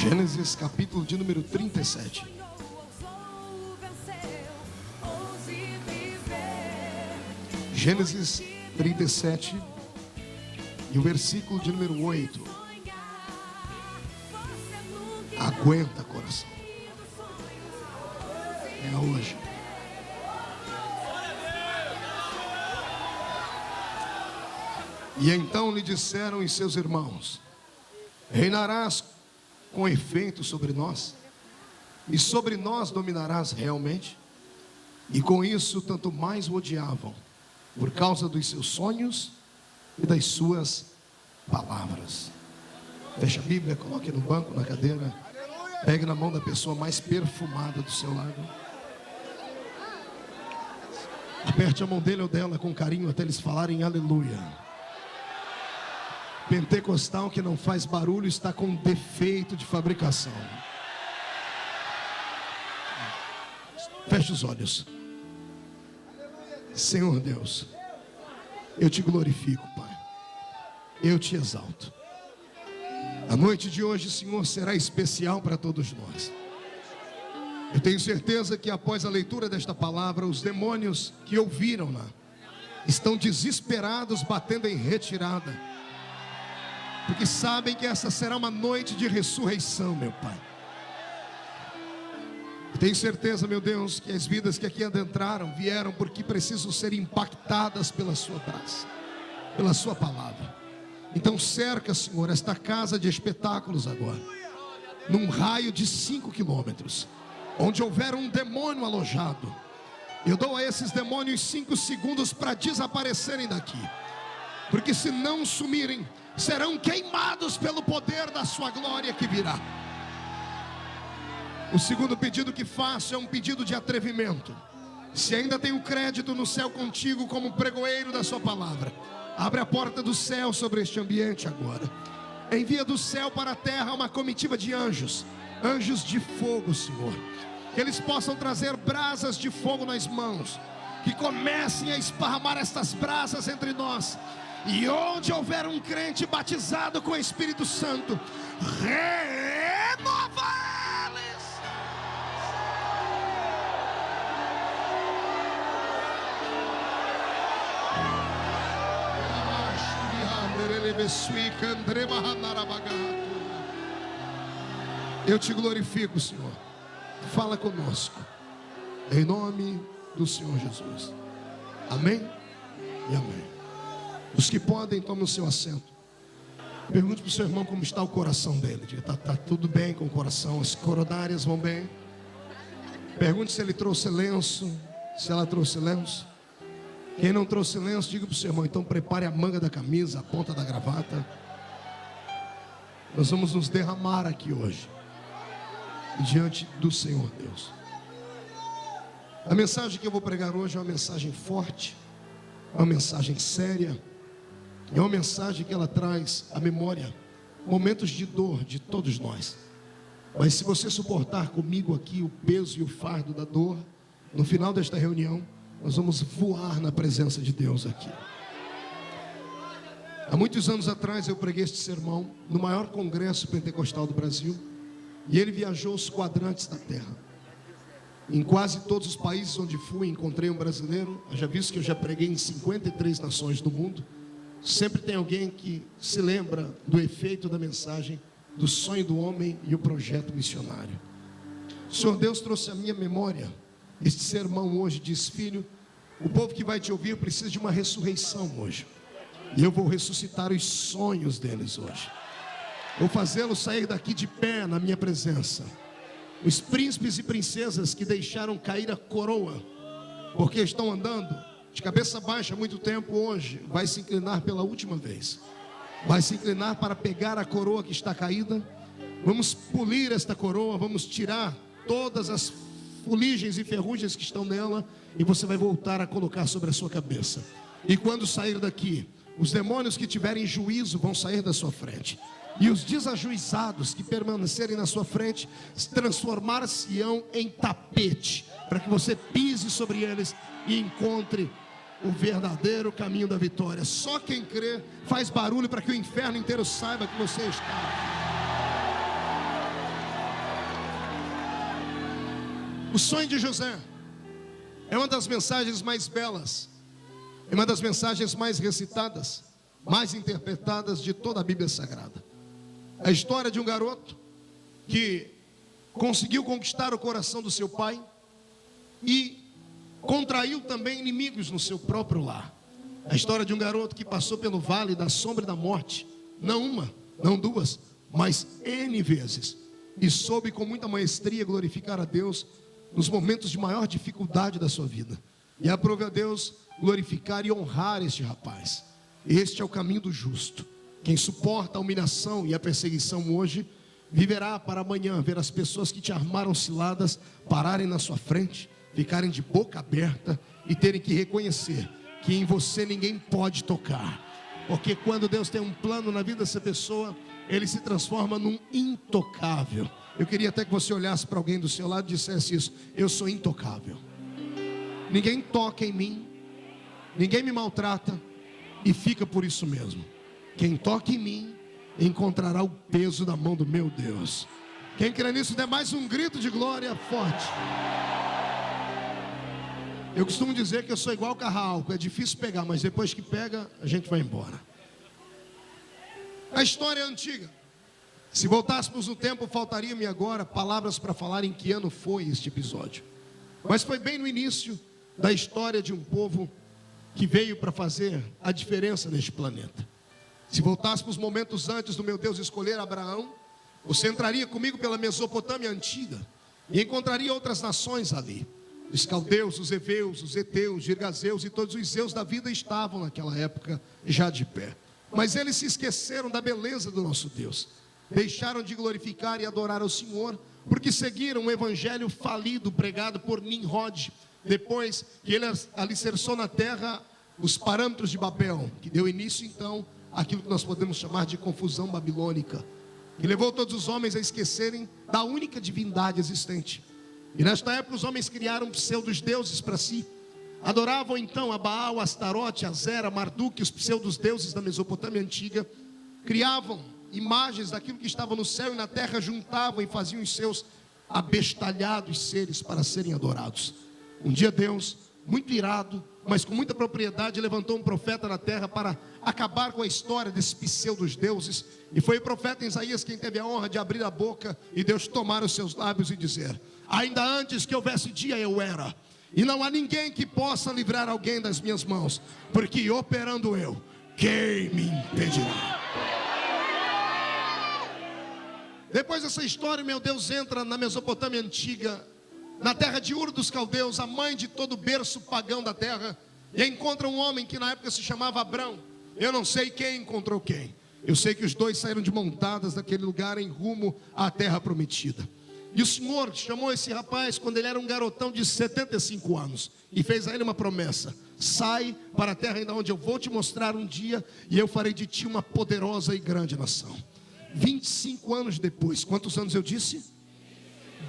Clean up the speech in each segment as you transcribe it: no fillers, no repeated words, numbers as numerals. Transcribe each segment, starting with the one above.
Gênesis capítulo de número 37. Gênesis 37 e o versículo de número 8. Aguenta, coração. É hoje. E então lhe disseram os seus irmãos: reinarás com efeito sobre nós, e sobre nós dominarás realmente? E com isso tanto mais o odiavam, por causa dos seus sonhos e das suas palavras. Feche a Bíblia, coloque no banco, na cadeira. Pegue na mão da pessoa mais perfumada do seu lado. Aperte a mão dele ou dela com carinho até eles falarem aleluia. Pentecostal que não faz barulho está com defeito de fabricação. Feche os olhos. Senhor Deus, eu te glorifico, Pai. Eu te exalto. A noite de hoje, Senhor, será especial para todos nós. Eu tenho certeza que após a leitura desta palavra, os demônios que ouviram-na estão desesperados, batendo em retirada, porque sabem que essa será uma noite de ressurreição, meu Pai. Eu tenho certeza, meu Deus, que as vidas que aqui adentraram vieram porque precisam ser impactadas pela sua graça, pela sua palavra. Então cerca, Senhor, esta casa de espetáculos agora, num raio de 5 quilômetros, onde houver um demônio alojado. Eu dou a esses demônios 5 segundos para desaparecerem daqui, porque se não sumirem, serão queimados pelo poder da sua glória que virá. O segundo pedido que faço é um pedido de atrevimento. Se ainda tenho crédito no céu contigo como pregoeiro da sua palavra, abre a porta do céu sobre este ambiente agora. Envia do céu para a terra uma comitiva de anjos, anjos de fogo, Senhor. Que eles possam trazer brasas de fogo nas mãos, que comecem a esparramar estas brasas entre nós. E onde houver um crente batizado com o Espírito Santo, renova eles. Eu te glorifico, Senhor. Fala conosco, em nome do Senhor Jesus. Amém e amém. Os que podem, tomem o seu assento. Pergunte para o seu irmão como está o coração dele. Diga, tá tudo bem com o coração? As coronárias vão bem? Pergunte se ele trouxe lenço, se ela trouxe lenço. Quem não trouxe lenço, diga para o seu irmão, então prepare a manga da camisa, a ponta da gravata. Nós vamos nos derramar aqui hoje, diante do Senhor Deus. A mensagem que eu vou pregar hoje é uma mensagem forte, é uma mensagem séria, é uma mensagem que ela traz à memória momentos de dor de todos nós. Mas se você suportar comigo aqui o peso e o fardo da dor, no final desta reunião, nós vamos voar na presença de Deus aqui. Há muitos anos atrás eu preguei este sermão no maior congresso pentecostal do Brasil, e ele viajou os quadrantes da terra. Em quase todos os países onde fui, encontrei um brasileiro. Já visto que eu já preguei em 53 nações do mundo. Sempre tem alguém que se lembra do efeito da mensagem, do sonho do homem e o projeto missionário. O Senhor Deus trouxe à minha memória este sermão hoje. Diz: filho, o povo que vai te ouvir precisa de uma ressurreição hoje, e eu vou ressuscitar os sonhos deles hoje. Vou fazê-los sair daqui de pé na minha presença. Os príncipes e princesas que deixaram cair a coroa, porque estão andando de cabeça baixa há muito tempo, hoje vai se inclinar pela última vez. Vai se inclinar para pegar a coroa que está caída. Vamos polir esta coroa, vamos tirar todas as fuligens e ferrugens que estão nela, e você vai voltar a colocar sobre a sua cabeça. E quando sair daqui, os demônios que tiverem juízo vão sair da sua frente, e os desajuizados que permanecerem na sua frente transformar-se-ão em tapete, para que você pise sobre eles e encontre o verdadeiro caminho da vitória. Só quem crê faz barulho para que o inferno inteiro saiba que você está. O sonho de José é uma das mensagens mais belas, é uma das mensagens mais recitadas, mais interpretadas de toda a Bíblia Sagrada. A história de um garoto que conseguiu conquistar o coração do seu pai e contraiu também inimigos no seu próprio lar. A história de um garoto que passou pelo vale da sombra e da morte, não uma, não duas, mas N vezes, e soube com muita maestria glorificar a Deus nos momentos de maior dificuldade da sua vida. E aprove a Deus glorificar e honrar este rapaz. Este é o caminho do justo. Quem suporta a humilhação e a perseguição hoje, viverá para amanhã ver as pessoas que te armaram ciladas pararem na sua frente, ficarem de boca aberta e terem que reconhecer que em você ninguém pode tocar. Porque quando Deus tem um plano na vida dessa pessoa, ele se transforma num intocável. Eu queria até que você olhasse para alguém do seu lado e dissesse isso: eu sou intocável. Ninguém toca em mim, ninguém me maltrata, e fica por isso mesmo. Quem toca em mim encontrará o peso da mão do meu Deus. Quem crê nisso, dê mais um grito de glória forte. Eu costumo dizer que eu sou igual carro-álcool, é difícil pegar, mas depois que pega, a gente vai embora. A história é antiga. Se voltássemos no tempo, faltaria-me agora palavras para falar em que ano foi este episódio. Mas foi bem no início da história de um povo que veio para fazer a diferença neste planeta. Se voltássemos momentos antes do meu Deus escolher Abraão, você entraria comigo pela Mesopotâmia antiga e encontraria outras nações ali. Os caldeus, os heveus, os heteus, os girgazeus e todos os zeus da vida estavam naquela época já de pé. Mas eles se esqueceram da beleza do nosso Deus. Deixaram de glorificar e adorar ao Senhor, porque seguiram um evangelho falido pregado por Nimrod, depois que ele alicerçou na terra os parâmetros de Babel, que deu início então àquilo que nós podemos chamar de confusão babilônica, que levou todos os homens a esquecerem da única divindade existente. E nesta época os homens criaram pseudos deuses para si. Adoravam então a Baal, Astarote, Azera, Marduk, os pseudos deuses da Mesopotâmia antiga. Criavam imagens daquilo que estava no céu e na terra, juntavam e faziam os seus abestalhados seres para serem adorados. Um dia Deus, muito irado, mas com muita propriedade, levantou um profeta na terra para acabar com a história desses pseudos deuses. E foi o profeta Isaías quem teve a honra de abrir a boca e Deus tomar os seus lábios e dizer: ainda antes que houvesse dia eu era, e não há ninguém que possa livrar alguém das minhas mãos, porque operando eu, quem me impedirá? Depois dessa história, meu Deus entra na Mesopotâmia antiga, na terra de Ur dos Caldeus, a mãe de todo berço pagão da terra, e encontra um homem que na época se chamava Abrão. Eu não sei quem encontrou quem, eu sei que os dois saíram de montadas daquele lugar em rumo à terra prometida. E o Senhor chamou esse rapaz quando ele era um garotão de 75 anos e fez a ele uma promessa: sai para a terra ainda onde eu vou te mostrar um dia, e eu farei de ti uma poderosa e grande nação. 25 anos depois, quantos anos eu disse?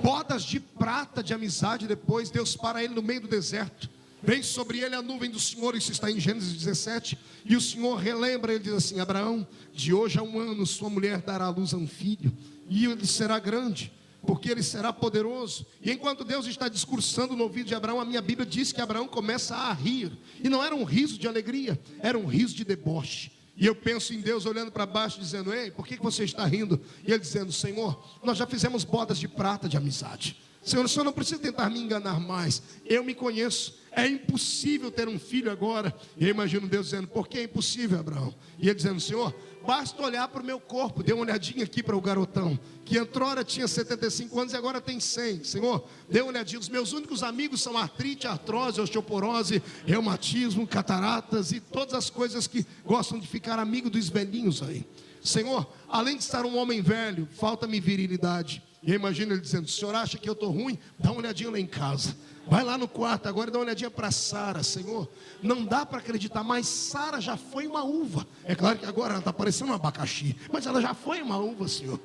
Bodas de prata de amizade depois, Deus para ele no meio do deserto. Vem sobre ele a nuvem do Senhor, isso está em Gênesis 17. E o Senhor relembra, ele diz assim: Abraão, de hoje a 1 ano sua mulher dará à luz a um filho, e ele será grande, porque ele será poderoso. E enquanto Deus está discursando no ouvido de Abraão, a minha Bíblia diz que Abraão começa a rir. E não era um riso de alegria, era um riso de deboche. E eu penso em Deus olhando para baixo dizendo: ei, por que você está rindo? E ele dizendo: Senhor, nós já fizemos bodas de prata de amizade. Senhor, o Senhor não precisa tentar me enganar mais, eu me conheço, é impossível ter um filho agora. E eu imagino Deus dizendo: por que é impossível, Abraão? E ele dizendo: Senhor, basta olhar para o meu corpo. Dê uma olhadinha aqui para o garotão, que outrora tinha 75 anos e agora tem 100. Senhor, dê uma olhadinha. Os meus únicos amigos são artrite, artrose, osteoporose, reumatismo, cataratas e todas as coisas que gostam de ficar amigo dos velhinhos aí. Senhor, além de estar um homem velho, falta-me virilidade. E eu imagino ele dizendo: o senhor acha que eu estou ruim? Dá uma olhadinha lá em casa. Vai lá no quarto agora e dá uma olhadinha para Sara. Senhor, não dá para acreditar, mas Sara já foi uma uva. É claro que agora ela está parecendo um abacaxi, mas ela já foi uma uva, Senhor.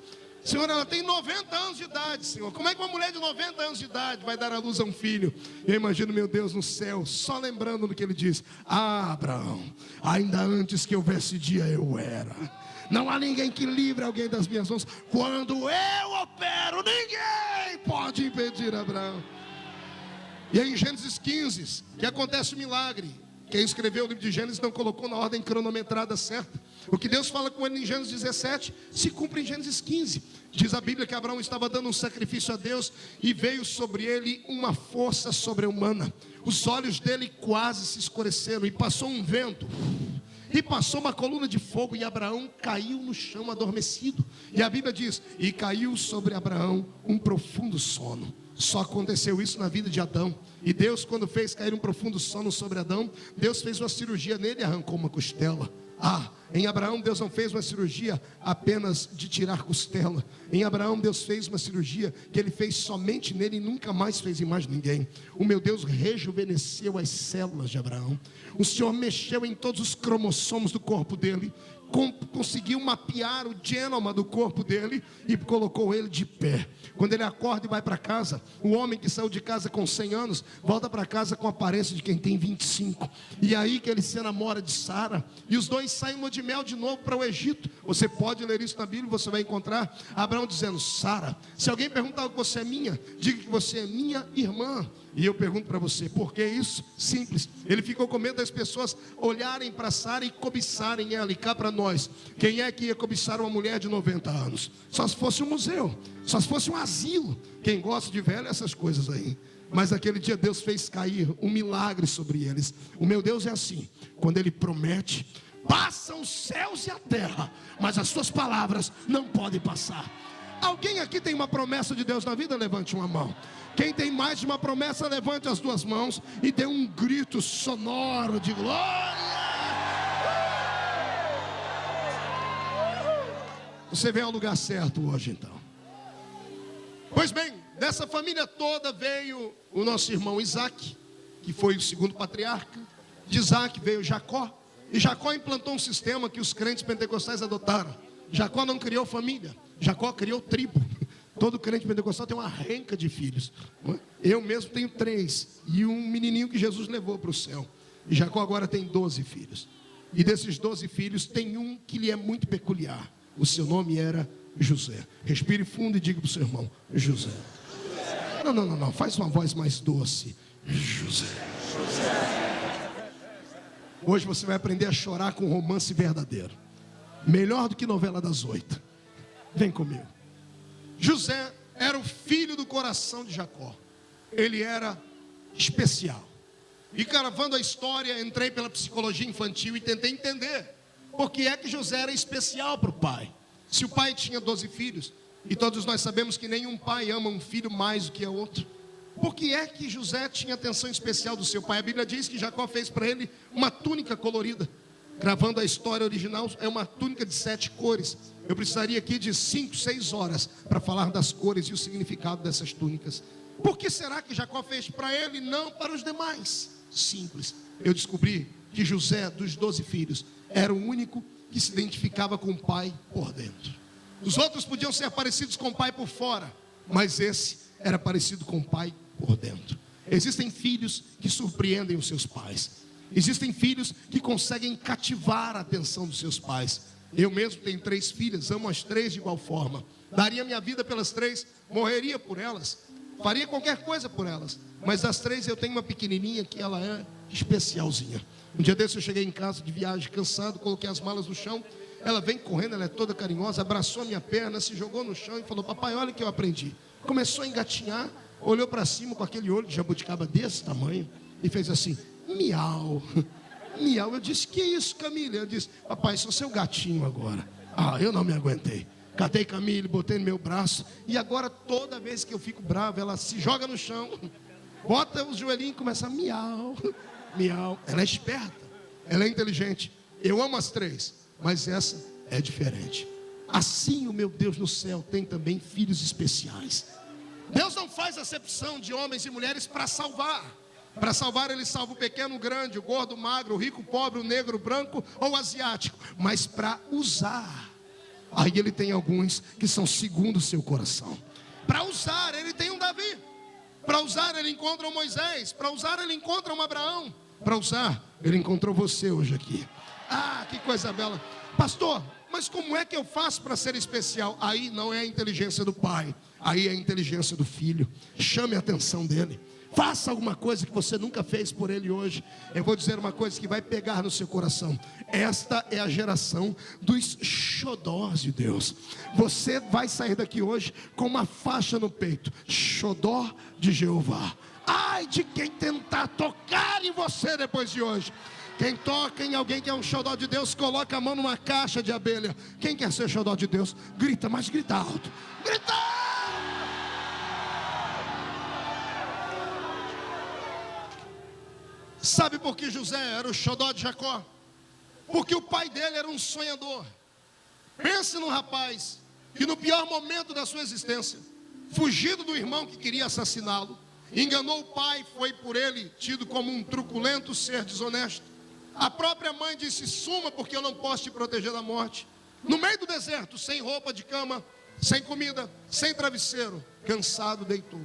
Senhor, ela tem 90 anos de idade, Senhor. Como é que uma mulher de 90 anos de idade vai dar à luz a um filho? Eu imagino meu Deus no céu, só lembrando do que ele diz: ah, Abraão, ainda antes que houvesse dia eu era. Não há ninguém que livre alguém das minhas mãos. Quando eu opero, ninguém pode impedir, Abraão. E aí em Gênesis 15, que acontece o milagre. Quem escreveu o livro de Gênesis não colocou na ordem cronometrada certa. O que Deus fala com ele em Gênesis 17 se cumpre em Gênesis 15. Diz a Bíblia que Abraão estava dando um sacrifício a Deus e veio sobre ele uma força sobre-humana. Os olhos dele quase se escureceram e passou um vento. E passou uma coluna de fogo e Abraão caiu no chão adormecido. E a Bíblia diz, e caiu sobre Abraão um profundo sono. Só aconteceu isso na vida de Adão. E Deus, quando fez cair um profundo sono sobre Adão, Deus fez uma cirurgia nele e arrancou uma costela. Em Abraão Deus não fez uma cirurgia apenas de tirar costela. Em Abraão Deus fez uma cirurgia que ele fez somente nele e nunca mais fez em mais ninguém. O meu Deus rejuvenesceu as células de Abraão. O Senhor mexeu em todos os cromossomos do corpo dele, conseguiu mapear o genoma do corpo dele e colocou ele de pé. Quando ele acorda e vai para casa, o homem que saiu de casa com 100 anos volta para casa com a aparência de quem tem 25. E aí que ele se namora de Sara, e os dois saem lua de mel de novo para o Egito. Você pode ler isso na Bíblia, você vai encontrar Abraão dizendo, Sara, se alguém perguntar que você é minha, diga que você é minha irmã. E eu pergunto para você, por que isso? Simples, ele ficou com medo das pessoas olharem para Sara e cobiçarem ela. E cá para nós, quem é que ia cobiçar uma mulher de 90 anos? Só se fosse um museu, só se fosse um asilo. Quem gosta de velho, essas coisas aí. Mas naquele dia Deus fez cair um milagre sobre eles. O meu Deus é assim, quando Ele promete, passam os céus e a terra, mas as suas palavras não podem passar. Alguém aqui tem uma promessa de Deus na vida? Levante uma mão. Quem tem mais de uma promessa, levante as duas mãos e dê um grito sonoro de glória. Você veio ao lugar certo hoje então. Pois bem, dessa família toda veio o nosso irmão Isaac, que foi o segundo patriarca. De Isaac veio Jacó. E Jacó implantou um sistema que os crentes pentecostais adotaram. Jacó não criou família, Jacó criou tribo. Todo crente pentecostal tem uma renca de filhos. Eu mesmo tenho 3. E um menininho que Jesus levou para o céu. E Jacó agora tem 12 filhos. E desses 12 filhos tem um que lhe é muito peculiar. O seu nome era José. Respire fundo e diga para o seu irmão, José. Não, faz uma voz mais doce. José. Hoje você vai aprender a chorar com romance verdadeiro. Melhor do que novela das 8. Vem comigo. José era o filho do coração de Jacó. Ele era especial. E gravando a história, entrei pela psicologia infantil e tentei entender por que é que José era especial para o pai. Se o pai tinha 12 filhos, e todos nós sabemos que nenhum pai ama um filho mais do que o outro, por que é que José tinha atenção especial do seu pai? A Bíblia diz que Jacó fez para ele uma túnica colorida. Gravando a história original, é uma túnica de 7 cores. Eu precisaria aqui de 5, 6 horas para falar das cores e o significado dessas túnicas. Por que será que Jacó fez para ele e não para os demais? Simples. Eu descobri que José, dos 12 filhos, era o único que se identificava com o pai por dentro. Os outros podiam ser parecidos com o pai por fora, mas esse era parecido com o pai por dentro. Existem filhos que surpreendem os seus pais. Existem filhos que conseguem cativar a atenção dos seus pais. Eu mesmo tenho 3 filhas, amo as 3 de igual forma. Daria minha vida pelas 3, morreria por elas, faria qualquer coisa por elas. Mas das 3 eu tenho uma pequenininha que ela é especialzinha. Um dia desse eu cheguei em casa de viagem, cansado, coloquei as malas no chão. Ela vem correndo, ela é toda carinhosa, abraçou a minha perna, se jogou no chão e falou, papai, olha o que eu aprendi. Começou a engatinhar, olhou para cima com aquele olho de jabuticaba desse tamanho e fez assim, miau, miau. Eu disse, que isso, Camille? Eu disse, papai, sou seu gatinho agora. Eu não me aguentei. Catei Camille, botei no meu braço. E agora toda vez que eu fico bravo, ela se joga no chão, bota os joelhinhos e começa a miau, miau. Ela é esperta, ela é inteligente. Eu amo as 3, mas essa é diferente. Assim o meu Deus no céu tem também filhos especiais. Deus não faz acepção de homens e mulheres para salvar. Para salvar Ele salva o pequeno, o grande, o gordo, o magro, o rico, o pobre, o negro, o branco ou o asiático. Mas para usar, aí Ele tem alguns que são segundo o seu coração. Para usar, Ele tem um Davi. Para usar, Ele encontra um Moisés. Para usar, Ele encontra um Abraão. Para usar, Ele encontrou você hoje aqui. Que coisa bela. Pastor, mas como é que eu faço para ser especial? Aí não é a inteligência do pai, aí é a inteligência do filho. Chame a atenção dele. Faça alguma coisa que você nunca fez por ele hoje. Eu vou dizer uma coisa que vai pegar no seu coração. Esta é a geração dos xodós de Deus. Você vai sair daqui hoje com uma faixa no peito: xodó de Jeová. Ai de quem tentar tocar em você depois de hoje. Quem toca em alguém que é um xodó de Deus, coloca a mão numa caixa de abelha. Quem quer ser xodó de Deus? Grita, mas grita alto. Grita! Sabe por que José era o xodó de Jacó? Porque o pai dele era um sonhador. Pense num rapaz que no pior momento da sua existência, fugido do irmão que queria assassiná-lo, enganou o pai, foi por ele tido como um truculento ser desonesto. A própria mãe disse: suma, porque eu não posso te proteger da morte. No meio do deserto, sem roupa de cama, sem comida, sem travesseiro, cansado, deitou.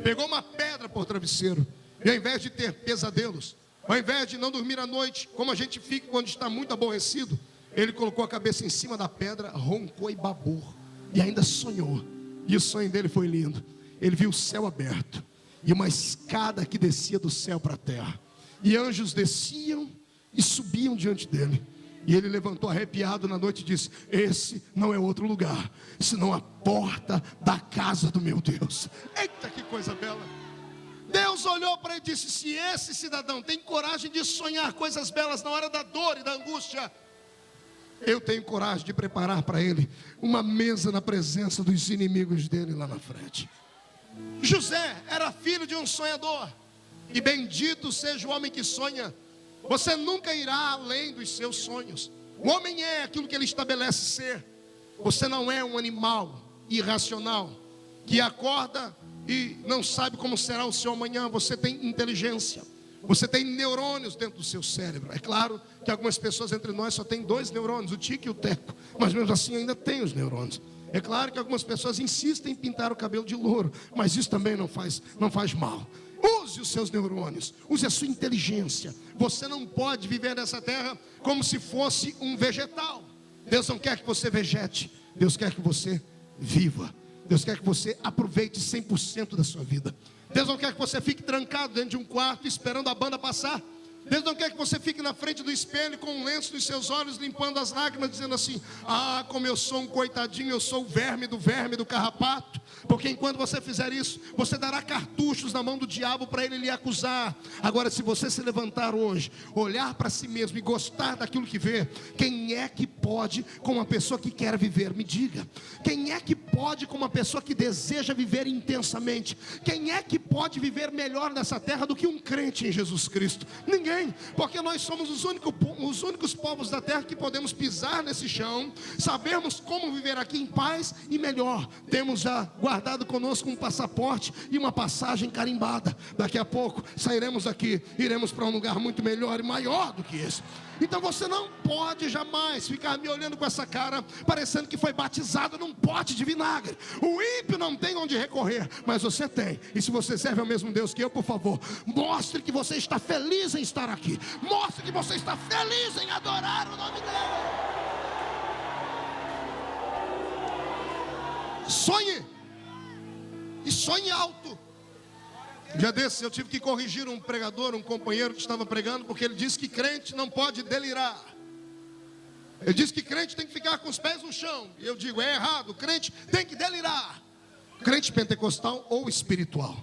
Pegou uma pedra por travesseiro. E ao invés de ter pesadelos, ao invés de não dormir à noite, como a gente fica quando está muito aborrecido, ele colocou a cabeça em cima da pedra, roncou e babou. E ainda sonhou. E o sonho dele foi lindo. Ele viu o céu aberto e uma escada que descia do céu para a terra. E anjos desciam e subiam diante dele. E ele levantou arrepiado na noite e disse: esse não é outro lugar, senão a porta da casa do meu Deus. Eita, que coisa bela! Deus olhou para ele e disse: se esse cidadão tem coragem de sonhar coisas belas na hora da dor e da angústia, eu tenho coragem de preparar para ele uma mesa na presença dos inimigos dele lá na frente. José era filho de um sonhador. E bendito seja o homem que sonha. Você nunca irá além dos seus sonhos. O homem é aquilo que ele estabelece ser. Você não é um animal irracional que acorda e não sabe como será o seu amanhã. Você tem inteligência. Você tem neurônios dentro do seu cérebro. É claro que algumas pessoas entre nós só têm 2 neurônios, o Tico e o Teco. Mas mesmo assim ainda tem os neurônios. É claro que algumas pessoas insistem em pintar o cabelo de louro, mas isso também não faz mal. Use os seus neurônios, use a sua inteligência. Você não pode viver nessa terra como se fosse um vegetal. Deus não quer que você vegete, Deus quer que você viva. Deus quer que você aproveite 100% da sua vida. Deus não quer que você fique trancado dentro de um quarto esperando a banda passar. Deus não quer que você fique na frente do espelho com um lenço nos seus olhos, limpando as lágrimas, dizendo assim: ah, como eu sou um coitadinho, eu sou o verme do carrapato. Porque enquanto você fizer isso, você dará cartuchos na mão do diabo para ele lhe acusar. Agora, se você se levantar hoje, olhar para si mesmo e gostar daquilo que vê, quem é que pode com uma pessoa que quer viver? Me diga. Quem é que pode com uma pessoa que deseja viver intensamente? Quem é que pode viver melhor nessa terra do que um crente em Jesus Cristo? Ninguém. Porque nós somos os únicos povos da terra que podemos pisar nesse chão, sabermos como viver aqui em paz e melhor. Temos já guardado conosco um passaporte e uma passagem carimbada. Daqui a pouco sairemos daqui, iremos para um lugar muito melhor e maior do que esse. Então você não pode jamais ficar me olhando com essa cara, parecendo que foi batizado num pote de vinagre. O ímpio não tem onde recorrer, mas você tem. E se você serve ao mesmo Deus que eu, por favor, mostre que você está feliz em estar aqui. Mostre que você está feliz em adorar o nome dele. Sonhe. E sonhe alto. Um dia desses eu tive que corrigir um pregador, um companheiro que estava pregando, porque ele disse que crente não pode delirar. Ele disse que crente tem que ficar com os pés no chão. E eu digo: é errado, crente tem que delirar. Crente pentecostal ou espiritual.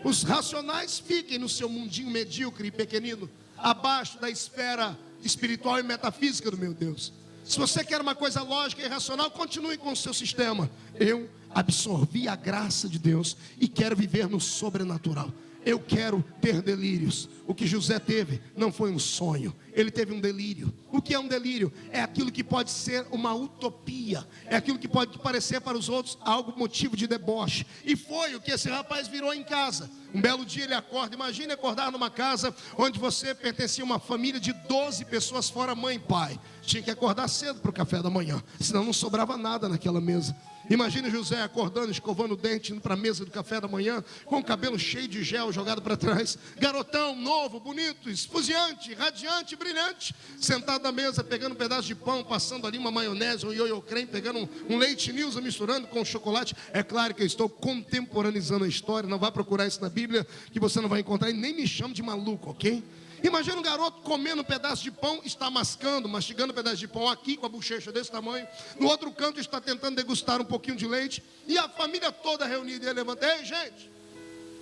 Os racionais fiquem no seu mundinho medíocre e pequenino, abaixo da esfera espiritual e metafísica do meu Deus. Se você quer uma coisa lógica e racional, continue com o seu sistema. Eu absorvi a graça de Deus e quero viver no sobrenatural. Eu quero ter delírios. O que José teve não foi um sonho, ele teve um delírio. O que é um delírio? É aquilo que pode ser uma utopia, é aquilo que pode parecer para os outros algo motivo de deboche. E foi o que esse rapaz virou em casa. Um belo dia ele acorda. Imagine acordar numa casa onde você pertencia a uma família de 12 pessoas, fora mãe e pai. Tinha que acordar cedo para o café da manhã, senão não sobrava nada naquela mesa. Imagine José acordando, escovando o dente, indo para a mesa do café da manhã, com o cabelo cheio de gel jogado para trás. Garotão, novo, novo, bonito, esfuziante, radiante, brilhante, sentado à mesa, pegando um pedaço de pão, passando ali uma maionese, um ioiô creme, pegando um leite Nilza, misturando com chocolate. É claro que eu estou contemporaneizando a história, não vai procurar isso na Bíblia, que você não vai encontrar, e nem me chame de maluco, ok? Imagina um garoto comendo um pedaço de pão, está mastigando um pedaço de pão aqui, com a bochecha desse tamanho. No outro canto está tentando degustar um pouquinho de leite. E a família toda reunida, ele levanta: ei, gente,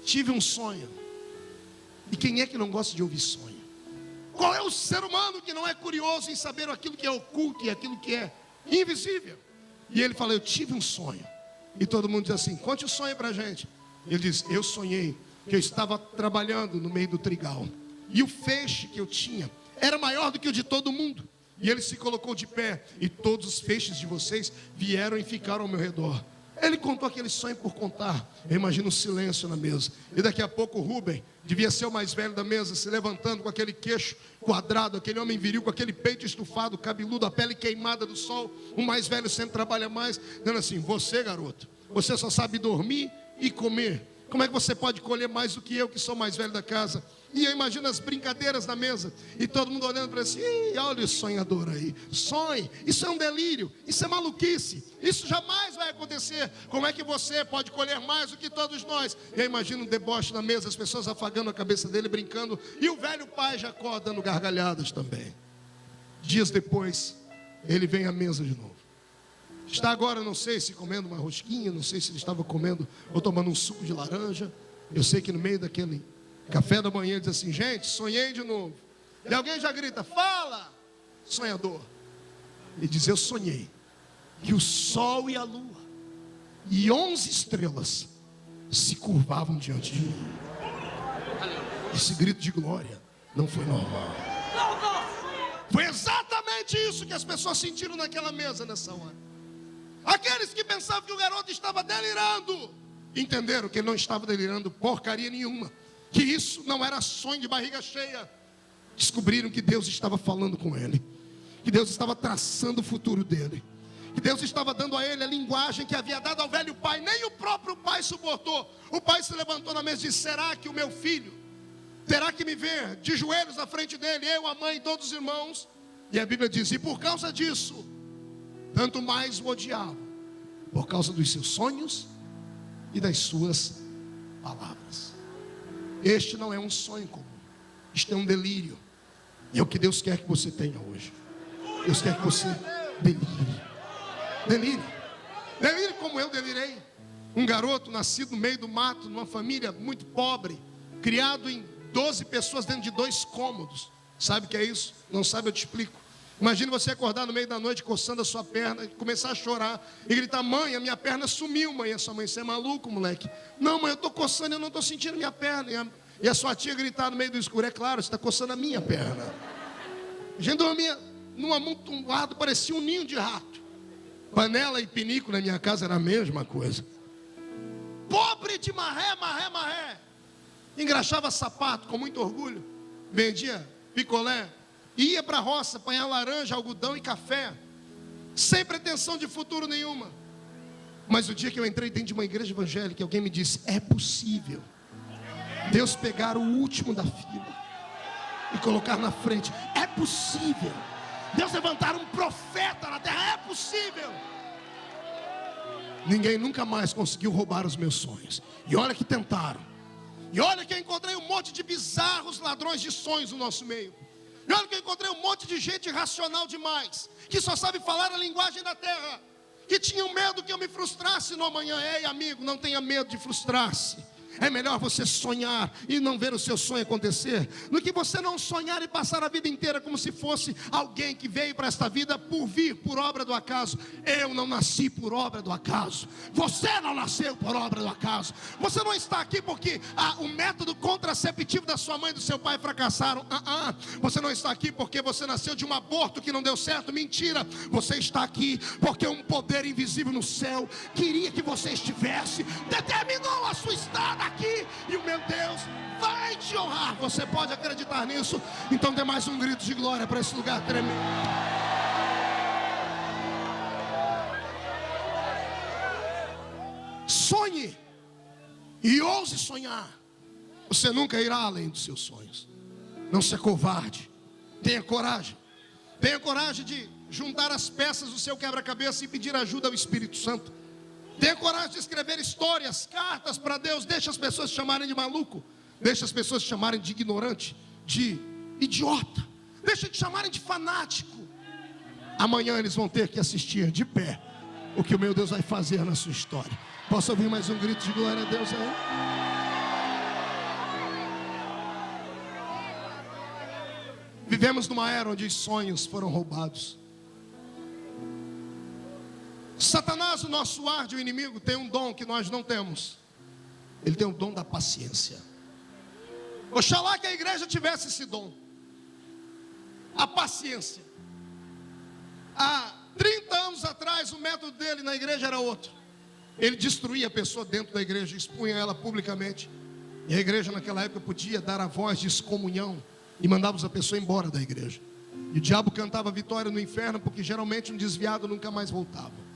tive um sonho. E quem é que não gosta de ouvir sonho? Qual é o ser humano que não é curioso em saber aquilo que é oculto e aquilo que é invisível? E ele fala: eu tive um sonho. E todo mundo diz assim: conte o sonho pra gente. Ele diz: eu sonhei que eu estava trabalhando no meio do trigal, e o feixe que eu tinha era maior do que o de todo mundo. E ele se colocou de pé, e todos os feixes de vocês vieram e ficaram ao meu redor. Ele contou aquele sonho por contar. Eu imagino um silêncio na mesa. E daqui a pouco o Rubem, devia ser o mais velho da mesa, se levantando com aquele queixo quadrado, aquele homem viril, com aquele peito estufado, cabeludo, a pele queimada do sol. O mais velho sempre trabalha mais, dizendo assim: você, garoto, você só sabe dormir e comer. Como é que você pode colher mais do que eu, que sou mais velho da casa? E eu imagino as brincadeiras na mesa, e todo mundo olhando para si: olha o sonhador aí, sonhe, isso é um delírio, isso é maluquice, isso jamais vai acontecer. Como é que você pode colher mais do que todos nós? E eu imagino um deboche na mesa, as pessoas afagando a cabeça dele, brincando, e o velho pai Jacó dando gargalhadas também. Dias depois, ele vem à mesa de novo. Está agora, não sei se comendo uma rosquinha, não sei se ele estava comendo ou tomando um suco de laranja. Eu sei que no meio daquele café da manhã ele diz assim: gente, sonhei de novo. E alguém já grita: fala, sonhador. Ele diz: eu sonhei que o sol e a lua e 11 estrelas se curvavam diante de mim. Esse grito de glória não foi normal. Foi exatamente isso que as pessoas sentiram naquela mesa nessa hora. Aqueles que pensavam que o garoto estava delirando, entenderam que ele não estava delirando porcaria nenhuma, que isso não era sonho de barriga cheia. Descobriram que Deus estava falando com ele, que Deus estava traçando o futuro dele, que Deus estava dando a ele a linguagem que havia dado ao velho pai. Nem o próprio pai suportou. O pai se levantou na mesa e disse: será que o meu filho terá que me ver de joelhos na frente dele, eu, a mãe e todos os irmãos? E a Bíblia diz: e por causa disso, tanto mais o odiava, por causa dos seus sonhos e das suas palavras. Este não é um sonho comum, isto é um delírio. E é o que Deus quer que você tenha hoje. Deus quer que você delire. Delire como eu delirei. Um garoto nascido no meio do mato, numa família muito pobre, criado em 12 pessoas dentro de 2 cômodos. Sabe o que é isso? Não sabe, eu te explico. Imagine você acordar no meio da noite coçando a sua perna e começar a chorar e gritar: mãe, a minha perna sumiu. Mãe, a sua mãe: você é maluco, moleque? Não, mãe, eu estou coçando, eu não estou sentindo minha perna. E a sua tia gritar no meio do escuro: é claro, você está coçando a minha perna. A gente dormia num amontoado, parecia um ninho de rato. Panela e pinico na minha casa era a mesma coisa. Pobre de marré. Engraxava sapato com muito orgulho, vendia picolé, ia para a roça apanhar laranja, algodão e café, sem pretensão de futuro nenhuma. Mas o dia que eu entrei dentro de uma igreja evangélica, alguém me disse: é possível Deus pegar o último da fila e colocar na frente. É possível Deus levantar um profeta na terra. É possível. Ninguém nunca mais conseguiu roubar os meus sonhos. E olha que tentaram. E olha que eu encontrei um monte de bizarros ladrões de sonhos no nosso meio. E olha que eu encontrei um monte de gente irracional demais, que só sabe falar a linguagem da terra, que tinham medo que eu me frustrasse no amanhã. Ei, amigo, não tenha medo de frustrar-se. É melhor você sonhar e não ver o seu sonho acontecer, do que você não sonhar e passar a vida inteira como se fosse alguém que veio para esta vida por vir, por obra do acaso. Eu não nasci por obra do acaso. Você não nasceu por obra do acaso. Você não está aqui porque o método contraceptivo da sua mãe e do seu pai fracassaram. Você não está aqui porque você nasceu de um aborto que não deu certo. Mentira. Você está aqui porque um poder invisível no céu queria que você estivesse, determinou a sua estada aqui, e o meu Deus vai te honrar. Você pode acreditar nisso? Então dê mais um grito de glória para esse lugar tremendo. Sonhe e ouse sonhar. Você nunca irá além dos seus sonhos. não ser covarde. Tenha coragem. Tenha coragem de juntar as peças do seu quebra-cabeça e pedir ajuda ao Espírito Santo. Tenha coragem de escrever histórias, cartas para Deus. Deixa as pessoas te chamarem de maluco. Deixa as pessoas te chamarem de ignorante, de idiota. Deixa de chamarem de fanático. Amanhã eles vão ter que assistir de pé o que o meu Deus vai fazer na sua história. Posso ouvir mais um grito de glória a Deus aí? Vivemos numa era onde os sonhos foram roubados. Satanás, o nosso árduo inimigo, tem um dom que nós não temos. Ele tem o dom da paciência. Oxalá que a igreja tivesse esse dom. A paciência. Há 30 anos atrás, o método dele na igreja era outro. Ele destruía a pessoa dentro da igreja, expunha ela publicamente. E a igreja naquela época podia dar a voz de excomunhão e mandava a pessoa embora da igreja. E o diabo cantava vitória no inferno, porque geralmente um desviado nunca mais voltava.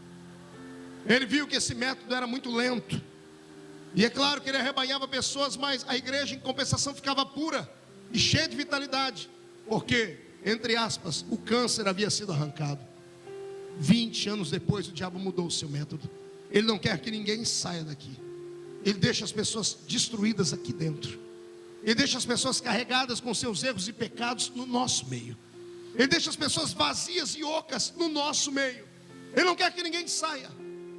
Ele viu que esse método era muito lento. E é claro que ele arrebanhava pessoas, mas a igreja em compensação ficava pura e cheia de vitalidade. Porque, entre aspas, o câncer havia sido arrancado. 20 anos depois o diabo mudou o seu método. Ele não quer que ninguém saia daqui. Ele deixa as pessoas destruídas aqui dentro. Ele deixa as pessoas carregadas com seus erros e pecados no nosso meio. Ele deixa as pessoas vazias e ocas no nosso meio. Ele não quer que ninguém saia.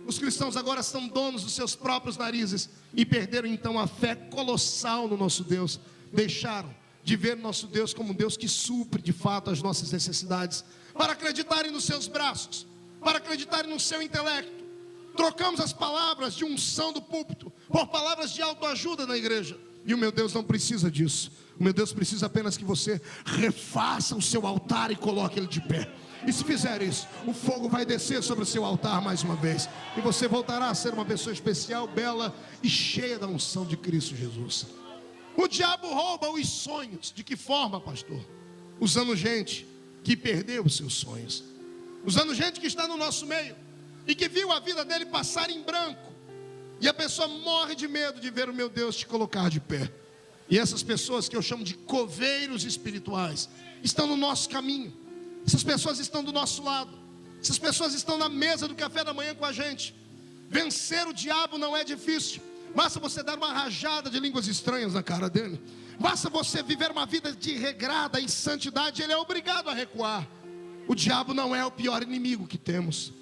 Os cristãos agora são donos dos seus próprios narizes e perderam então a fé colossal no nosso Deus. Deixaram de ver nosso Deus como um Deus que supre de fato as nossas necessidades, para acreditarem nos seus braços, para acreditarem no seu intelecto. Trocamos as palavras de unção do púlpito por palavras de autoajuda na igreja. E o meu Deus não precisa disso. O meu Deus precisa apenas que você refaça o seu altar e coloque ele de pé. E se fizer isso, o fogo vai descer sobre o seu altar mais uma vez. E você voltará a ser uma pessoa especial, bela e cheia da unção de Cristo Jesus. O diabo rouba os sonhos. De que forma, pastor? Usando gente que perdeu os seus sonhos. Usando gente que está no nosso meio e que viu a vida dele passar em branco. E a pessoa morre de medo de ver o meu Deus te colocar de pé. E essas pessoas que eu chamo de coveiros espirituais estão no nosso caminho. Essas pessoas estão do nosso lado. Essas pessoas estão na mesa do café da manhã com a gente. Vencer o diabo não é difícil. Basta você dar uma rajada de línguas estranhas na cara dele. Basta você viver uma vida de regrada em santidade. Ele é obrigado a recuar. O diabo não é o pior inimigo que temos.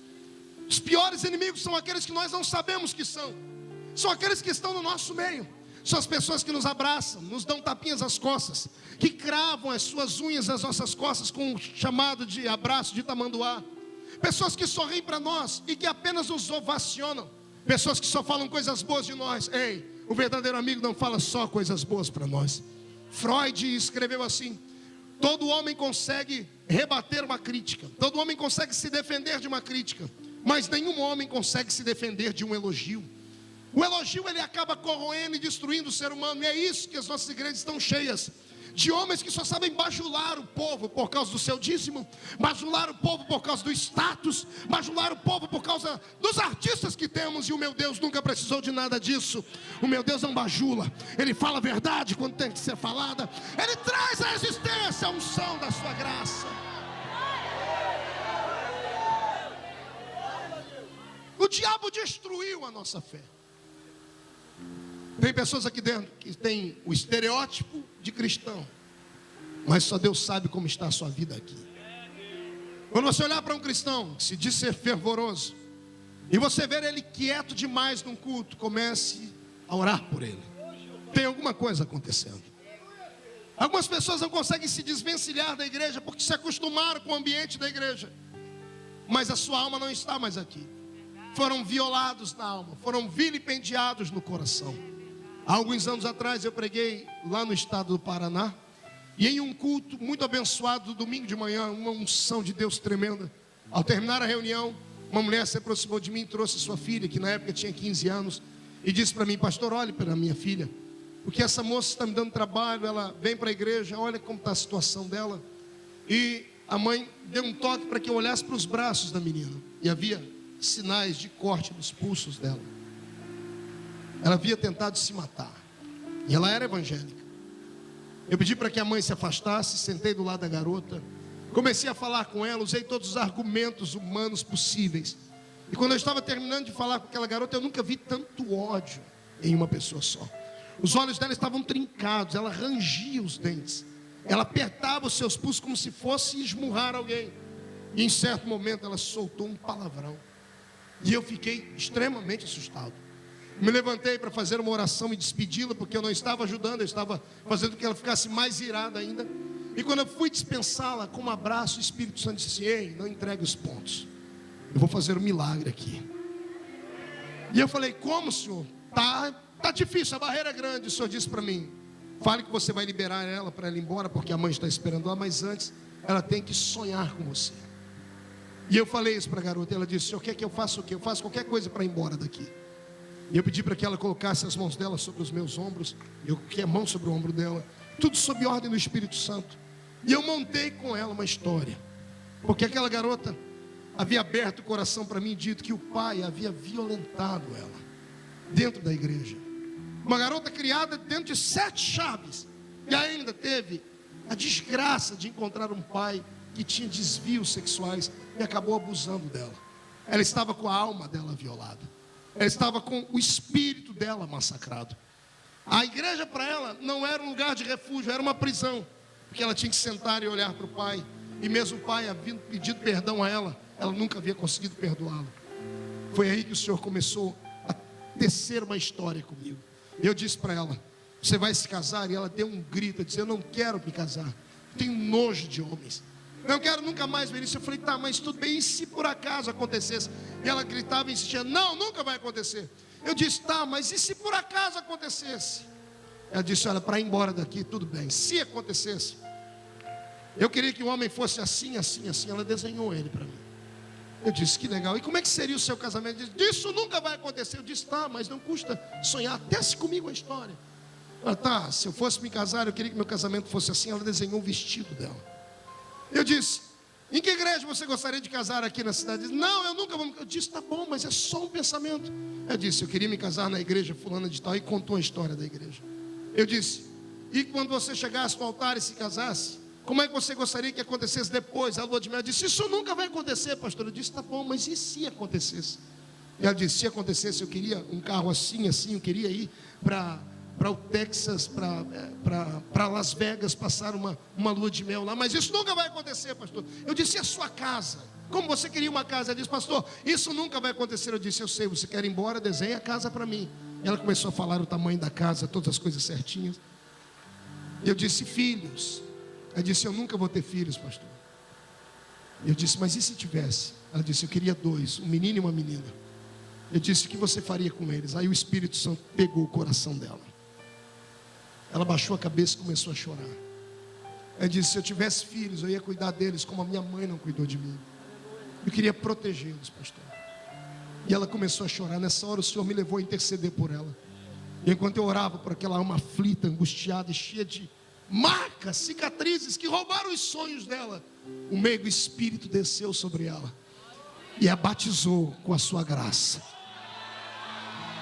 Os piores inimigos são aqueles que nós não sabemos que são. São aqueles que estão no nosso meio. São as pessoas que nos abraçam, nos dão tapinhas às costas, que cravam as suas unhas nas nossas costas com um chamado de abraço de tamanduá. Pessoas que sorriem para nós e que apenas nos ovacionam. Pessoas que só falam coisas boas de nós. Ei, o verdadeiro amigo não fala só coisas boas para nós. Freud escreveu assim: todo homem consegue rebater uma crítica, todo homem consegue se defender de uma crítica, mas nenhum homem consegue se defender de um elogio. O elogio, ele acaba corroendo e destruindo o ser humano. E é isso que as nossas igrejas estão cheias, de homens que só sabem bajular o povo por causa do seu dízimo, bajular o povo por causa do status, bajular o povo por causa dos artistas que temos. E o meu Deus nunca precisou de nada disso. O meu Deus não bajula. Ele fala a verdade quando tem que ser falada. Ele traz à existência a unção da sua graça. O diabo destruiu a nossa fé. Tem pessoas aqui dentro que têm o estereótipo de cristão, mas só Deus sabe como está a sua vida aqui. Quando você olhar para um cristão que se diz ser fervoroso, e você ver ele quieto demais num culto, comece a orar por ele. Tem alguma coisa acontecendo. Algumas pessoas não conseguem se desvencilhar da igreja porque se acostumaram com o ambiente da igreja, mas a sua alma não está mais aqui. Foram violados na alma, foram vilipendiados no coração. Há alguns anos atrás eu preguei lá no estado do Paraná, e em um culto muito abençoado, domingo de manhã, uma unção de Deus tremenda. Ao terminar a reunião, uma mulher se aproximou de mim e trouxe sua filha, que na época tinha 15 anos, e disse para mim: pastor, olhe para a minha filha, porque essa moça está me dando trabalho, ela vem para a igreja, olha como está a situação dela. E a mãe deu um toque para que eu olhasse para os braços da menina, e havia sinais de corte nos pulsos dela. Ela havia tentado se matar, e ela era evangélica. Eu pedi para que a mãe se afastasse, sentei do lado da garota, comecei a falar com ela, usei todos os argumentos humanos possíveis. E quando eu estava terminando de falar com aquela garota, eu nunca vi tanto ódio em uma pessoa só. Os olhos dela estavam trincados, ela rangia os dentes, ela apertava os seus pulsos como se fosse esmurrar alguém. E em certo momento ela soltou um palavrão. E eu fiquei extremamente assustado. Me levantei para fazer uma oração e despedi-la, porque eu não estava ajudando, eu estava fazendo com que ela ficasse mais irada ainda. E quando eu fui dispensá-la com um abraço, o Espírito Santo disse: ei, não entregue os pontos, eu vou fazer um milagre aqui. E eu falei: como, senhor? Tá difícil, a barreira é grande. O senhor disse para mim: fale que você vai liberar ela para ela ir embora, porque a mãe está esperando lá, mas antes ela tem que sonhar com você. E eu falei isso para a garota, ela disse: o senhor quer que eu faça o quê? Eu faço qualquer coisa para ir embora daqui. E eu pedi para que ela colocasse as mãos dela sobre os meus ombros. Eu coloquei a mão sobre o ombro dela, tudo sob ordem do Espírito Santo. E eu montei com ela uma história, porque aquela garota havia aberto o coração para mim e dito que o pai havia violentado ela dentro da igreja. Uma garota criada dentro de 7 chaves, e ainda teve a desgraça de encontrar um pai que tinha desvios sexuais e acabou abusando dela. Ela estava com a alma dela violada, ela estava com o espírito dela massacrado. A igreja para ela não era um lugar de refúgio, era uma prisão, porque ela tinha que sentar e olhar para o pai. E mesmo o pai havia pedido perdão a ela, ela nunca havia conseguido perdoá-lo. Foi aí que o Senhor começou a tecer uma história comigo. Eu disse para ela: você vai se casar? E ela deu um grito, disse: eu não quero me casar, tenho nojo de homens, não quero nunca mais ver isso. Eu falei: tá, mas tudo bem, e se por acaso acontecesse? E ela gritava e insistia: não, nunca vai acontecer. Eu disse: tá, mas e se por acaso acontecesse? Ela disse: olha, para ir embora daqui, tudo bem, se acontecesse, eu queria que o homem fosse assim, assim, assim. Ela desenhou ele para mim. Eu disse: que legal, e como é que seria o seu casamento? Ela disse: isso nunca vai acontecer. Eu disse: tá, mas não custa sonhar, tece comigo a história. Ela: tá, se eu fosse me casar, eu queria que meu casamento fosse assim. Ela desenhou o vestido dela. Eu disse: em que igreja você gostaria de casar aqui na cidade? Ela disse: não, eu nunca vou. Eu disse: tá bom, mas é só um pensamento. Eu disse: eu queria me casar na igreja fulana de tal. E contou a história da igreja. Eu disse: e quando você chegasse no altar e se casasse, como é que você gostaria que acontecesse depois, a lua de mel? Eu disse: isso nunca vai acontecer, pastor. Eu disse: tá bom, mas e se acontecesse? E ela disse: se acontecesse, eu queria um carro assim, assim. Eu queria ir para o Texas, para Las Vegas, passar uma lua de mel lá. Mas isso nunca vai acontecer, pastor. Eu disse: e a sua casa? Como você queria uma casa? Ela disse: pastor, isso nunca vai acontecer. Eu disse: eu sei, você quer ir embora, desenha a casa para mim. E ela começou a falar o tamanho da casa, todas as coisas certinhas. Eu disse: filhos? Ela disse: eu nunca vou ter filhos, pastor. Eu disse: mas e se tivesse? Ela disse: eu queria 2, um menino e uma menina. Eu disse: o que você faria com eles? Aí o Espírito Santo pegou o coração dela. Ela baixou a cabeça e começou a chorar. Ela disse: se eu tivesse filhos, eu ia cuidar deles como a minha mãe não cuidou de mim. Eu queria protegê-los, pastor. E ela começou a chorar. Nessa hora o Senhor me levou a interceder por ela. E enquanto eu orava por aquela alma aflita, angustiada e cheia de marcas, cicatrizes que roubaram os sonhos dela, o meigo Espírito desceu sobre ela e a batizou com a sua graça.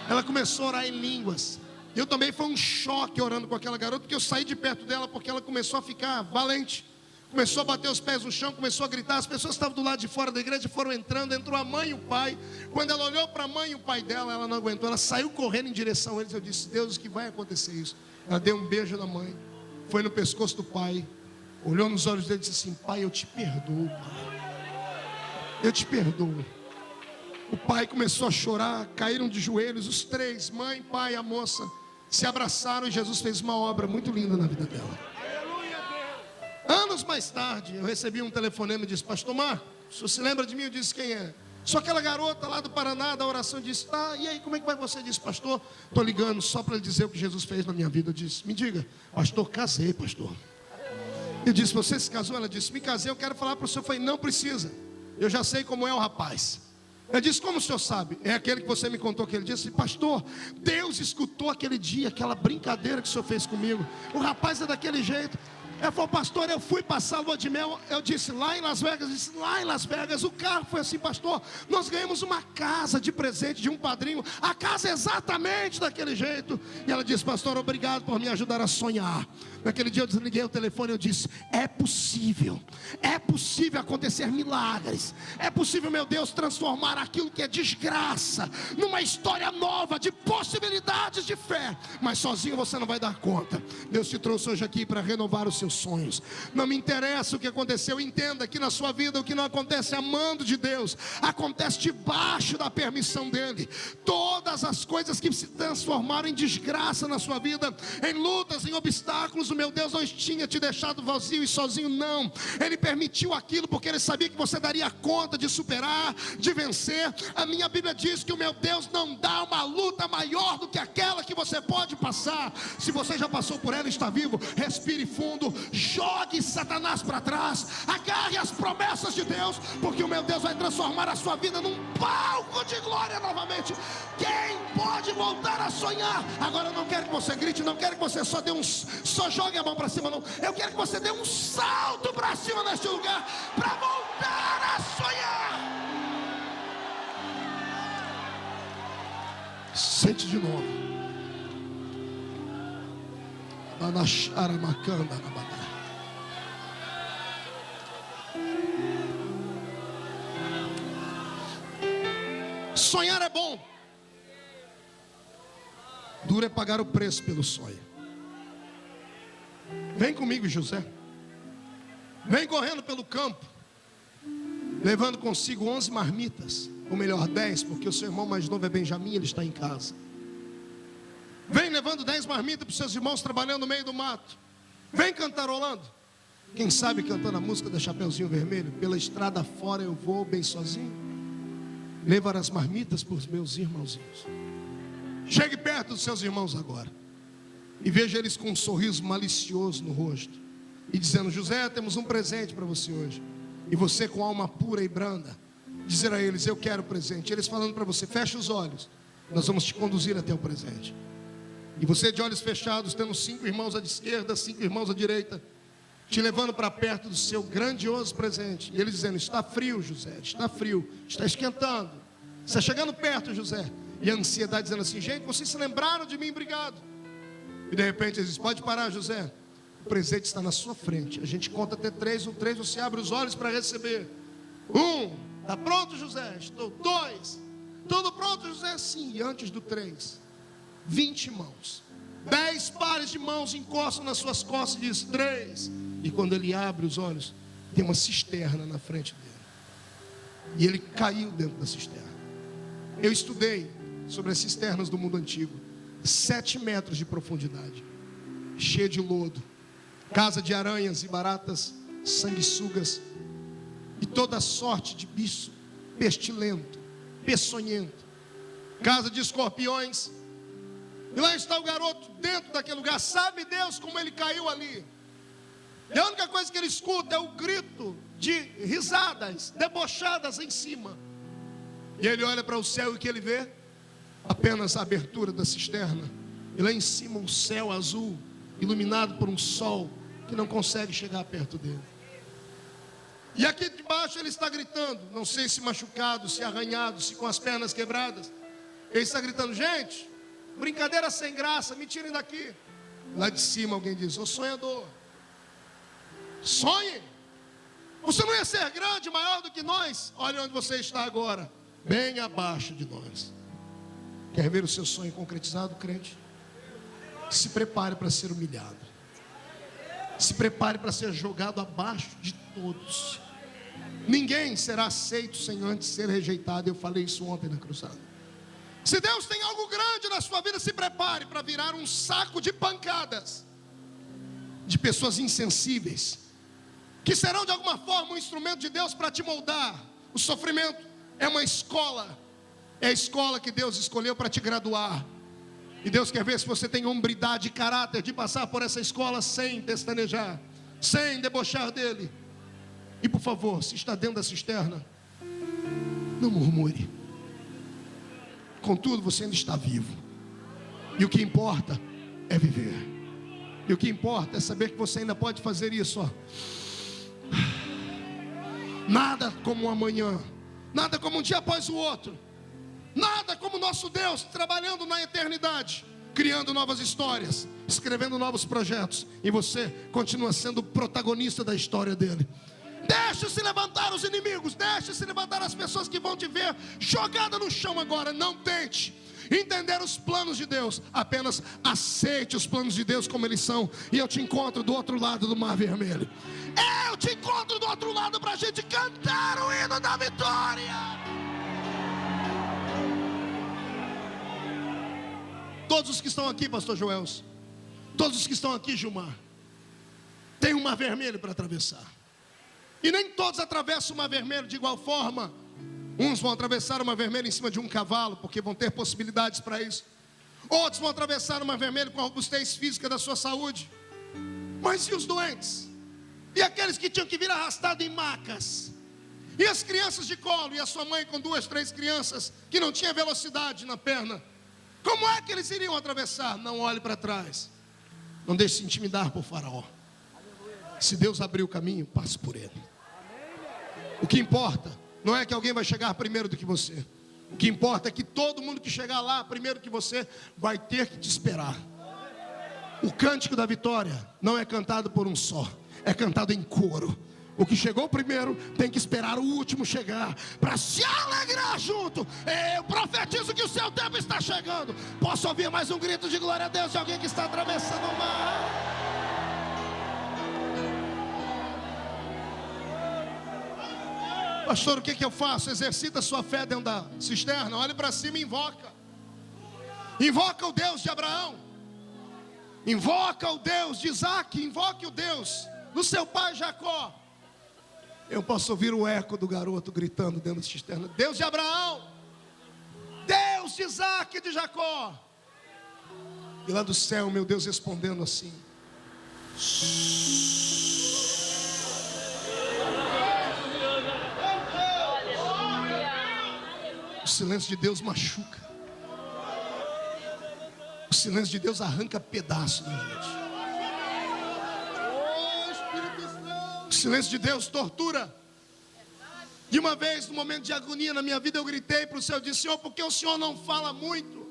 Ela começou a orar em línguas. Eu também, foi um choque orando com aquela garota, porque eu saí de perto dela, porque ela começou a ficar valente, começou a bater os pés no chão, começou a gritar. As pessoas que estavam do lado de fora da igreja foram entrando, entrou a mãe e o pai. Quando ela olhou para a mãe e o pai dela, ela não aguentou, ela saiu correndo em direção a eles. Eu disse: Deus, que vai acontecer isso? Ela deu um beijo na mãe, foi no pescoço do pai, olhou nos olhos dele e disse assim: pai, eu te perdoo, pai, eu te perdoo. O pai começou a chorar, caíram de joelhos, os três, mãe, pai, a moça, se abraçaram e Jesus fez uma obra muito linda na vida dela. Anos mais tarde, eu recebi um telefonema e disse: pastor Marcos, o senhor se lembra de mim? Eu disse: quem é? Só aquela garota lá do Paraná, da oração. Eu disse: tá, e aí, como é que vai você? Eu disse: pastor, estou ligando só para lhe dizer o que Jesus fez na minha vida. Eu disse: me diga. Pastor, casei, pastor. Eu disse: você se casou? Ela disse: me casei, eu quero falar para o senhor. Eu falei: não precisa, eu já sei como é o rapaz. Eu disse: como o senhor sabe? É aquele que você me contou aquele dia. Eu disse: pastor, Deus escutou aquele dia, aquela brincadeira que o senhor fez comigo. O rapaz é daquele jeito. Ela falou: pastor, eu fui passar a lua de mel. Eu disse: lá em Las Vegas. Eu disse: lá em Las Vegas. O carro foi assim: pastor, nós ganhamos uma casa de presente de um padrinho. A casa é exatamente daquele jeito. E ela disse: pastor, obrigado por me ajudar a sonhar. Naquele dia eu desliguei o telefone e eu disse: é possível acontecer milagres. É possível, meu Deus, transformar aquilo que é desgraça numa história nova de possibilidades de fé. Mas sozinho você não vai dar conta. Deus te trouxe hoje aqui para renovar os seus sonhos. Não me interessa o que aconteceu. Entenda que na sua vida o que não acontece amando de Deus, acontece debaixo da permissão dele. Todas as coisas que se transformaram em desgraça na sua vida, em lutas, em obstáculos, o meu Deus não tinha te deixado vazio e sozinho, não. Ele permitiu aquilo porque ele sabia que você daria conta de superar, de vencer. A minha Bíblia diz que o meu Deus não dá uma luta maior do que aquela que você pode passar. Se você já passou por ela e está vivo, respire fundo, jogue Satanás para trás, agarre as promessas de Deus, porque o meu Deus vai transformar a sua vida num palco de glória novamente. Quem pode voltar a sonhar? Agora eu não quero que você grite, não quero que você só jogue a mão para cima, não. Eu quero que você dê um salto para cima neste lugar, para voltar a sonhar. Sente de novo. Sonhar é bom. Duro é pagar o preço pelo sonho. Vem comigo, José. Vem correndo pelo campo, levando consigo 11 marmitas, ou melhor 10, porque o seu irmão mais novo é Benjamim, ele está em casa. Vem levando 10 marmitas para os seus irmãos trabalhando no meio do mato. Vem cantarolando. Quem sabe cantando a música da Chapeuzinho Vermelho: pela estrada fora eu vou bem sozinho, levar as marmitas para os meus irmãozinhos. Chegue perto dos seus irmãos agora e veja eles com um sorriso malicioso no rosto e dizendo: José, temos um presente para você hoje. E você, com alma pura e branda, dizer a eles: eu quero o presente. Eles falando para você: fecha os olhos, nós vamos te conduzir até o presente. E você, de olhos fechados, tendo 5 irmãos à esquerda, 5 irmãos à direita, te levando para perto do seu grandioso presente. E eles dizendo: está frio, José, está frio, está esquentando, está chegando perto, José. E a ansiedade dizendo assim: gente, vocês se lembraram de mim, obrigado. E de repente eles dizem: pode parar, José, o presente está na sua frente. A gente conta até 3, no 3 você abre os olhos para receber. 1, está pronto, José? Estou. 2, tudo pronto, José? Sim. E antes do 3, 20 mãos, 10 pares de mãos encostam nas suas costas e diz: 3. E quando ele abre os olhos, tem uma cisterna na frente dele. E ele caiu dentro da cisterna. Eu estudei sobre as cisternas do mundo antigo. 7 metros de profundidade, cheia de lodo, casa de aranhas e baratas sanguessugas e toda sorte de bicho pestilento, peçonhento, casa de escorpiões. E lá está o garoto dentro daquele lugar. Sabe Deus como ele caiu ali? E a única coisa que ele escuta é o grito de risadas debochadas em cima. E ele olha para o céu e o que ele vê? Apenas a abertura da cisterna. E lá em cima um céu azul, iluminado por um sol que não consegue chegar perto dele. E aqui debaixo ele está gritando, não sei se machucado, se arranhado, se com as pernas quebradas. Ele está gritando: gente, brincadeira sem graça, me tirem daqui. Lá de cima alguém diz: ô sonhador, sonhe. Você não ia ser grande, maior do que nós. Olha onde você está agora, bem abaixo de nós. Quer ver o seu sonho concretizado, crente? Se prepare para ser humilhado. Se prepare para ser jogado abaixo de todos. Ninguém será aceito sem antes ser rejeitado. Eu falei isso ontem na cruzada. Se Deus tem algo grande na sua vida, se prepare para virar um saco de pancadas de pessoas insensíveis, que serão de alguma forma um instrumento de Deus para te moldar. O sofrimento é uma escola. É a escola que Deus escolheu para te graduar. E Deus quer ver se você tem hombridade e caráter de passar por essa escola sem pestanejar, sem debochar dele. E por favor, se está dentro da cisterna, não murmure. Contudo, você ainda está vivo. E o que importa é viver. E o que importa é saber que você ainda pode fazer isso, ó. Nada como um amanhã, nada como um dia após o outro, nada como o nosso Deus trabalhando na eternidade, criando novas histórias, escrevendo novos projetos, e você continua sendo protagonista da história dele. Deixe-se levantar os inimigos, deixe-se levantar as pessoas que vão te ver jogada no chão agora. Não tente entender os planos de Deus, apenas aceite os planos de Deus como eles são. E eu te encontro do outro lado do Mar Vermelho. Eu te encontro do outro lado para a gente cantar o hino da vitória. Todos os que estão aqui, pastor Joelson, todos os que estão aqui, Gilmar, tem um Mar Vermelho para atravessar. E nem todos atravessam o Mar Vermelho de igual forma. Uns vão atravessar o Mar Vermelho em cima de um cavalo, porque vão ter possibilidades para isso. Outros vão atravessar o Mar Vermelho com a robustez física da sua saúde. Mas e os doentes? E aqueles que tinham que vir arrastados em macas? E as crianças de colo? E a sua mãe com 2, 3 crianças que não tinha velocidade na perna? Como é que eles iriam atravessar? Não olhe para trás. Não deixe se intimidar por Faraó. Se Deus abrir o caminho, passe por ele. O que importa não é que alguém vai chegar primeiro do que você. O que importa é que todo mundo que chegar lá primeiro que você vai ter que te esperar. O cântico da vitória não é cantado por um só, é cantado em coro. O que chegou primeiro tem que esperar o último chegar para se alegrar junto. Eu profetizo que o seu tempo está chegando. Posso ouvir mais um grito de glória a Deus de alguém que está atravessando o mar? Pastor, o que eu faço? Exercita a sua fé dentro da cisterna. Olhe para cima e invoca. Invoca o Deus de Abraão. Invoca o Deus de Isaac. Invoque o Deus do seu pai Jacó. Eu posso ouvir o eco do garoto gritando dentro da cisterna: Deus de Abraão, Deus de Isaac e de Jacó. E lá do céu, meu Deus respondendo assim: o silêncio de Deus machuca. O silêncio de Deus arranca pedaços da gente. O silêncio de Deus tortura. De uma vez, no momento de agonia na minha vida, eu gritei para o Senhor, disse: Senhor, por que o Senhor não fala muito?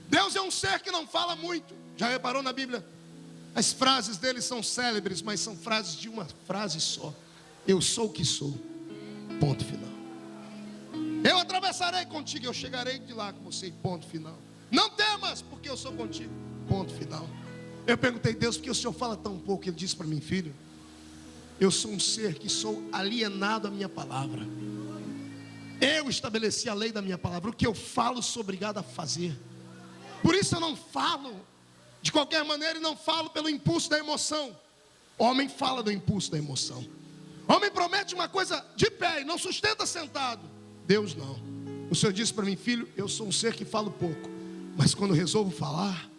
Deus é um ser que não fala muito. Já reparou na Bíblia? As frases dele são célebres, mas são frases de uma frase só: eu sou o que sou. Ponto final. Eu atravessarei contigo, eu chegarei de lá com você, ponto final. Não temas, porque eu sou contigo, ponto final. Eu perguntei: Deus, por que o Senhor fala tão pouco? Ele disse para mim: filho, eu sou um ser que sou alienado à minha palavra. Eu estabeleci a lei da minha palavra. O que eu falo, sou obrigado a fazer. Por isso eu não falo de qualquer maneira e não falo pelo impulso da emoção. Homem fala do impulso da emoção. Homem promete uma coisa de pé e não sustenta sentado. Deus não. O Senhor disse para mim: filho, eu sou um ser que falo pouco, mas quando eu resolvo falar,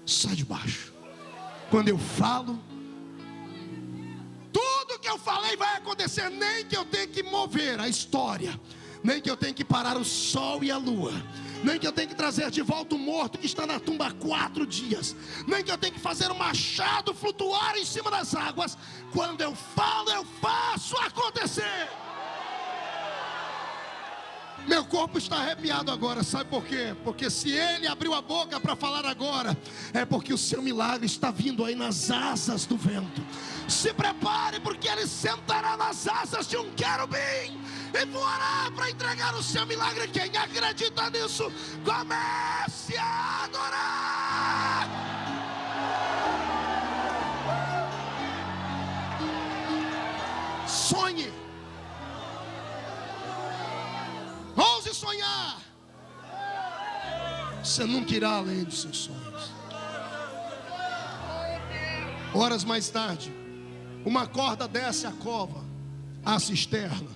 sai de baixo. Quando eu falo, tudo que eu falei vai acontecer. Nem que eu tenha que mover a história, nem que eu tenha que parar o sol e a lua, nem que eu tenha que trazer de volta o morto que está na tumba há 4 dias, nem que eu tenha que fazer o machado flutuar em cima das águas. Quando eu falo, eu faço acontecer. Meu corpo está arrepiado agora, sabe por quê? Porque se ele abriu a boca para falar agora, é porque o seu milagre está vindo aí nas asas do vento. Se prepare, porque ele sentará nas asas de um querubim e voará para entregar o seu milagre. Quem acredita nisso, comece a adorar. Sonhe. Ouse sonhar. Você nunca irá além dos seus sonhos. Horas mais tarde, uma corda desce a cova, a cisterna,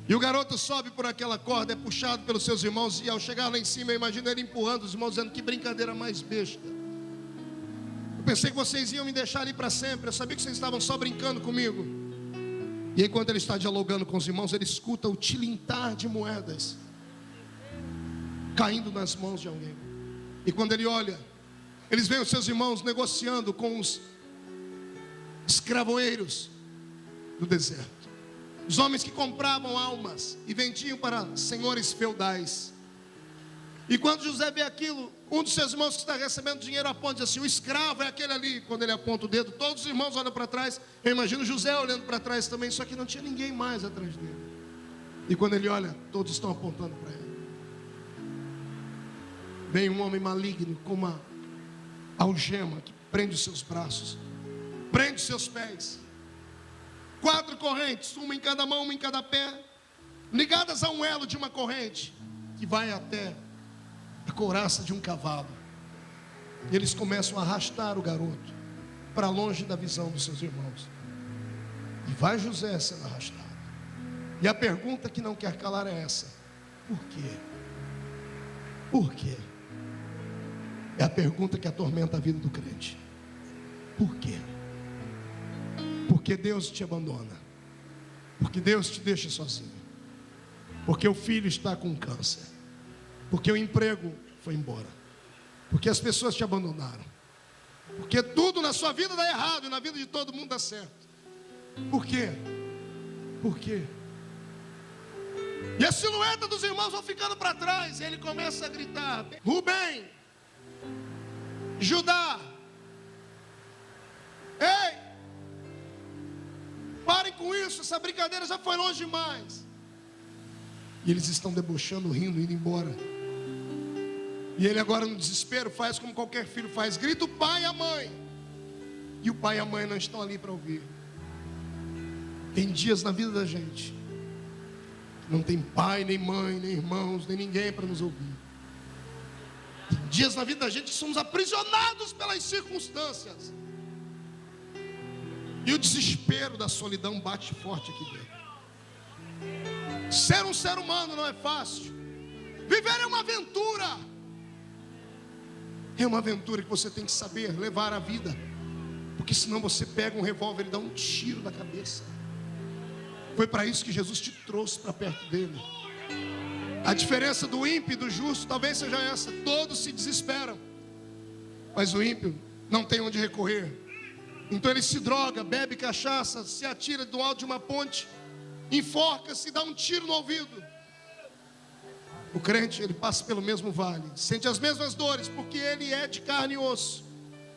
e o garoto sobe por aquela corda, é puxado pelos seus irmãos. E ao chegar lá em cima, eu imagino ele empurrando os irmãos, dizendo: que brincadeira mais besta. Eu pensei que vocês iam me deixar ali para sempre. Eu sabia que vocês estavam só brincando comigo. E enquanto ele está dialogando com os irmãos, ele escuta o tilintar de moedas caindo nas mãos de alguém. E quando ele olha, Eles veem os seus irmãos negociando com os escravoeiros do deserto. Os homens que compravam almas e vendiam para senhores feudais. E quando José vê aquilo, um dos seus irmãos que está recebendo dinheiro aponta e diz assim: o escravo é aquele ali. Quando ele aponta o dedo, todos os irmãos olham para trás. Eu imagino José olhando para trás também, só que não tinha ninguém mais atrás dele. E quando ele olha, todos estão apontando para ele. Vem um homem maligno com uma algema que prende os seus braços, prende os seus pés. 4 correntes, uma em cada mão, uma em cada pé, ligadas a um elo de uma corrente, que vai até a couraça de um cavalo. E eles começam a arrastar o garoto para longe da visão dos seus irmãos. E vai José sendo arrastado. E a pergunta que não quer calar é essa: por quê? Por quê? É a pergunta que atormenta a vida do crente. Por quê? Porque Deus te abandona. Porque Deus te deixa sozinho. Porque o filho está com câncer. Porque o emprego foi embora. Porque as pessoas te abandonaram. Porque tudo na sua vida dá errado e na vida de todo mundo dá certo. Por quê? Por quê? E a silhueta dos irmãos vão ficando para trás. E ele começa a gritar: Rubem, Judá, ei, parem com isso, essa brincadeira já foi longe demais. E eles estão debochando, rindo, indo embora. E ele agora no desespero faz como qualquer filho faz: grita o pai e a mãe. E o pai e a mãe não estão ali para ouvir. Tem dias na vida da gente não tem pai, nem mãe, nem irmãos, nem ninguém para nos ouvir. Tem dias na vida da gente que somos aprisionados pelas circunstâncias. E o desespero da solidão bate forte aqui dentro. Ser um ser humano não é fácil. Viver é uma aventura. É uma aventura que você tem que saber levar a vida. Porque senão você pega um revólver e dá um tiro na cabeça. Foi para isso que Jesus te trouxe para perto dele. A diferença do ímpio e do justo talvez seja essa: todos se desesperam, mas o ímpio não tem onde recorrer. Então ele se droga, bebe cachaça, se atira do alto de uma ponte, enforca-se e dá um tiro no ouvido. O crente, ele passa pelo mesmo vale, sente as mesmas dores, porque ele é de carne e osso.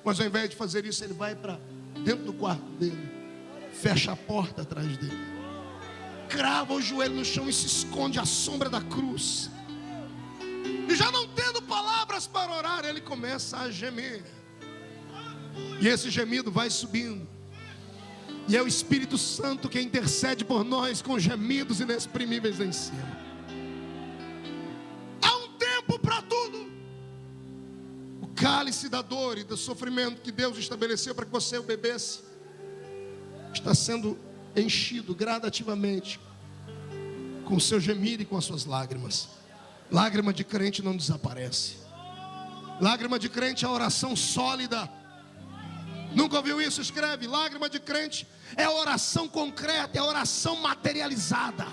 Mas ao invés de fazer isso, ele vai para dentro do quarto dele, fecha a porta atrás dele, crava o joelho no chão e se esconde à sombra da cruz. E já não tendo palavras para orar, ele começa a gemer. E esse gemido vai subindo. E é o Espírito Santo que intercede por nós com gemidos inexprimíveis lá em cima. Há um tempo para tudo. O cálice da dor e do sofrimento que Deus estabeleceu para que você o bebesse está sendo enchido gradativamente com o seu gemido e com as suas lágrimas. Lágrima de crente não desaparece. Lágrima de crente é a oração sólida. Nunca ouviu isso? Escreve: lágrima de crente é a oração concreta, é a oração materializada.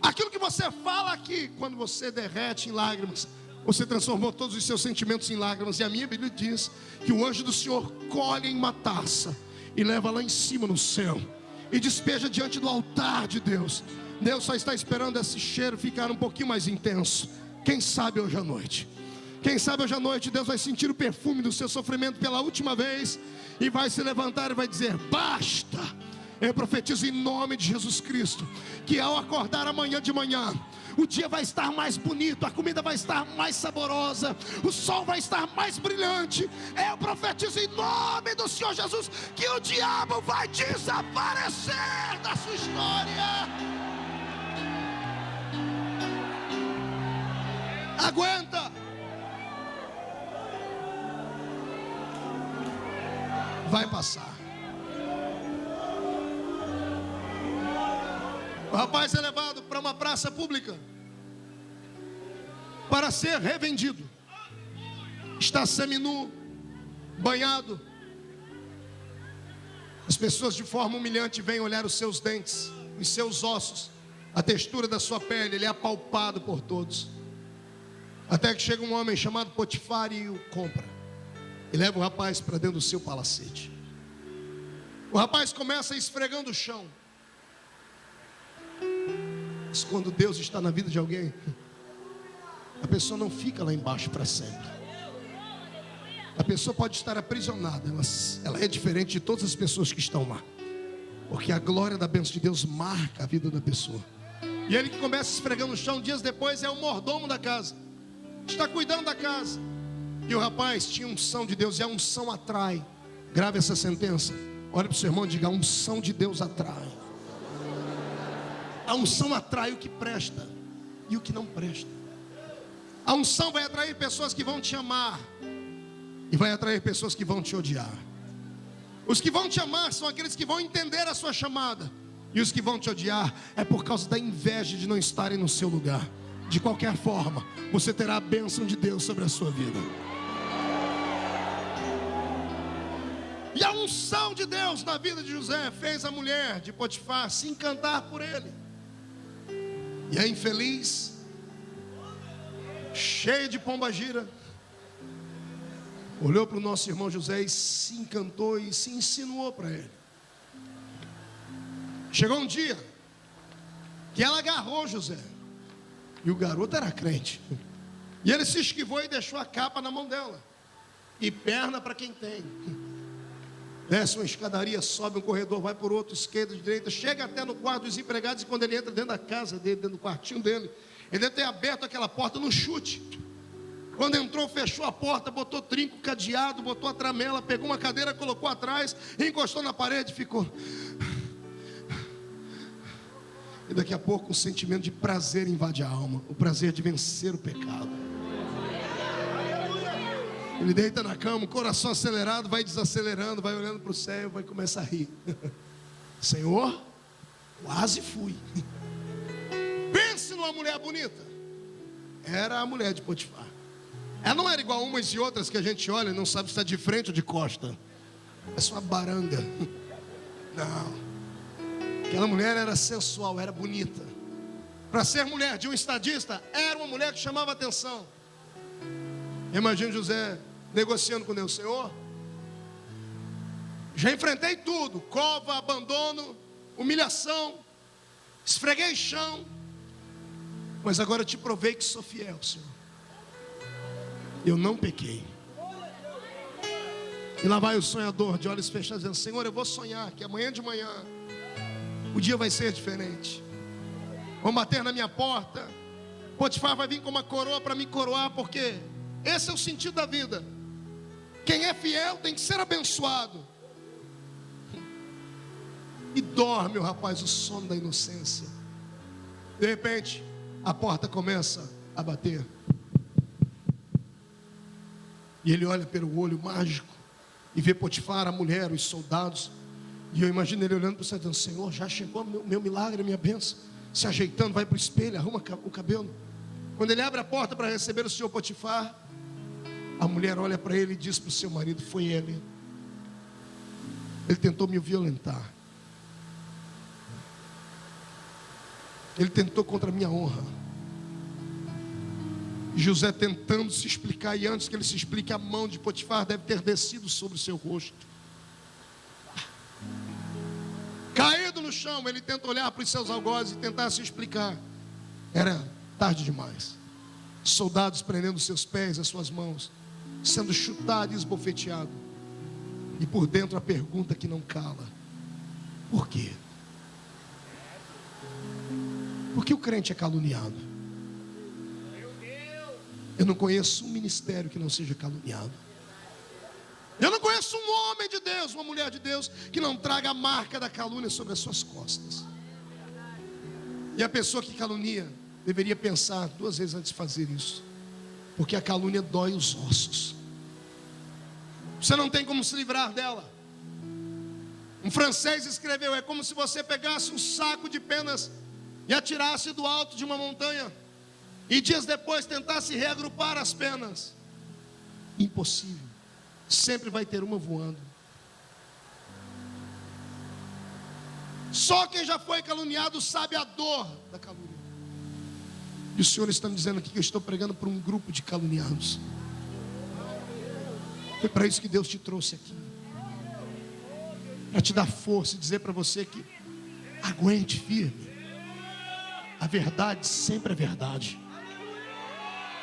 Aquilo que você fala aqui, quando você derrete em lágrimas, você transformou todos os seus sentimentos em lágrimas. E a minha Bíblia diz que o anjo do Senhor colhe em uma taça e leva lá em cima no céu e despeja diante do altar de Deus. Deus só está esperando esse cheiro ficar um pouquinho mais intenso. Quem sabe hoje à noite? Quem sabe hoje à noite Deus vai sentir o perfume do seu sofrimento pela última vez e vai se levantar e vai dizer: basta. Eu profetizo em nome de Jesus Cristo que ao acordar amanhã de manhã, o dia vai estar mais bonito, a comida vai estar mais saborosa, o sol vai estar mais brilhante. Eu profetizo em nome do Senhor Jesus que o diabo vai desaparecer da sua história. Aguenta. Vai passar. O rapaz é levado para uma praça pública para ser revendido. Está seminu, banhado. As pessoas de forma humilhante vêm olhar os seus dentes, os seus ossos, a textura da sua pele. Ele é apalpado por todos. Até que chega um homem chamado Potifar e o compra. e leva o rapaz para dentro do seu palacete. O rapaz começa esfregando o chão. Mas quando Deus está na vida de alguém, a pessoa não fica lá embaixo para sempre. A pessoa pode estar aprisionada, ela é diferente de todas as pessoas que estão lá, porque a glória da bênção de Deus marca a vida da pessoa. E ele que começa esfregando o chão, dias depois é o mordomo da casa, está cuidando da casa. E o rapaz tinha unção de Deus, e a unção atrai. Grave essa sentença. Olha para o seu irmão e diga: a unção de Deus atrai. A unção atrai o que presta e o que não presta. A unção vai atrair pessoas que vão te amar, e vai atrair pessoas que vão te odiar. Os que vão te amar são aqueles que vão entender a sua chamada, e os que vão te odiar é por causa da inveja de não estarem no seu lugar. De qualquer forma, você terá a bênção de Deus sobre a sua vida. E a unção de Deus na vida de José fez a mulher de Potifar se encantar por ele. E a infeliz, cheia de pombagira, olhou para o nosso irmão José e se encantou e se insinuou para ele. Chegou um dia que ela agarrou José, e o garoto era crente, e ele se esquivou e deixou a capa na mão dela. E perna para quem tem. Desce uma escadaria, sobe um corredor, vai por outro, esquerda, direita, chega até no quarto dos empregados. E quando ele entra dentro da casa dele, dentro do quartinho dele, ele deve ter aberto aquela porta no chute. Quando entrou, fechou a porta, botou trinco, cadeado, botou a tramela, pegou uma cadeira, colocou atrás, encostou na parede e ficou. E daqui a pouco um sentimento de prazer invade a alma, o prazer de vencer o pecado. Ele deita na cama, o coração acelerado, vai desacelerando, vai olhando para o céu, vai começar a rir. Senhor, quase fui. Pense numa mulher bonita. Era a mulher de Potifar. Ela não era igual a umas e outras que a gente olha e não sabe se está de frente ou de costa. É só uma baranga. Não. Aquela mulher era sensual, era bonita. Para ser mulher de um estadista, era uma mulher que chamava atenção. Imagina José negociando com Deus: Senhor, já enfrentei tudo, cova, abandono, humilhação, esfreguei chão, mas agora eu te provei que sou fiel, Senhor. Eu não pequei. E lá vai o sonhador de olhos fechados dizendo: Senhor, eu vou sonhar que amanhã de manhã o dia vai ser diferente. Vão bater na minha porta, Potifar vai vir com uma coroa para me coroar, porque esse é o sentido da vida. Quem é fiel tem que ser abençoado. E dorme o rapaz o sono da inocência. De repente, a porta começa a bater. E ele olha pelo olho mágico e vê Potifar, a mulher, os soldados. E eu imagino ele olhando para o céu dizendo: Senhor, já chegou meu milagre, minha bênção. Se ajeitando, vai para o espelho, arruma o cabelo. Quando ele abre a porta para receber o senhor Potifar, a mulher olha para ele e diz para o seu marido: foi ele. Ele tentou me violentar. Ele tentou contra a minha honra. E José tentando se explicar, e antes que ele se explique, a mão de Potifar deve ter descido sobre o seu rosto. Caído no chão, ele tenta olhar para os seus algozes e tentar se explicar. Era tarde demais. Soldados prendendo seus pés, as suas mãos, sendo chutado e esbofeteado. E por dentro a pergunta que não cala: por quê? Por que o crente é caluniado? Eu não conheço um ministério que não seja caluniado. Eu não conheço um homem de Deus, uma mulher de Deus, que não traga a marca da calúnia sobre as suas costas. E a pessoa que calunia deveria pensar duas vezes antes de fazer isso, porque a calúnia dói os ossos. Você não tem como se livrar dela. Um francês escreveu: é como se você pegasse um saco de penas e atirasse do alto de uma montanha, e dias depois tentasse reagrupar as penas. Impossível. Sempre vai ter uma voando. Só quem já foi caluniado sabe a dor da calúnia. E o Senhor está me dizendo aqui que eu estou pregando para um grupo de caluniados. Foi para isso que Deus te trouxe aqui. Para te dar força e dizer para você que aguente firme. A verdade sempre é verdade.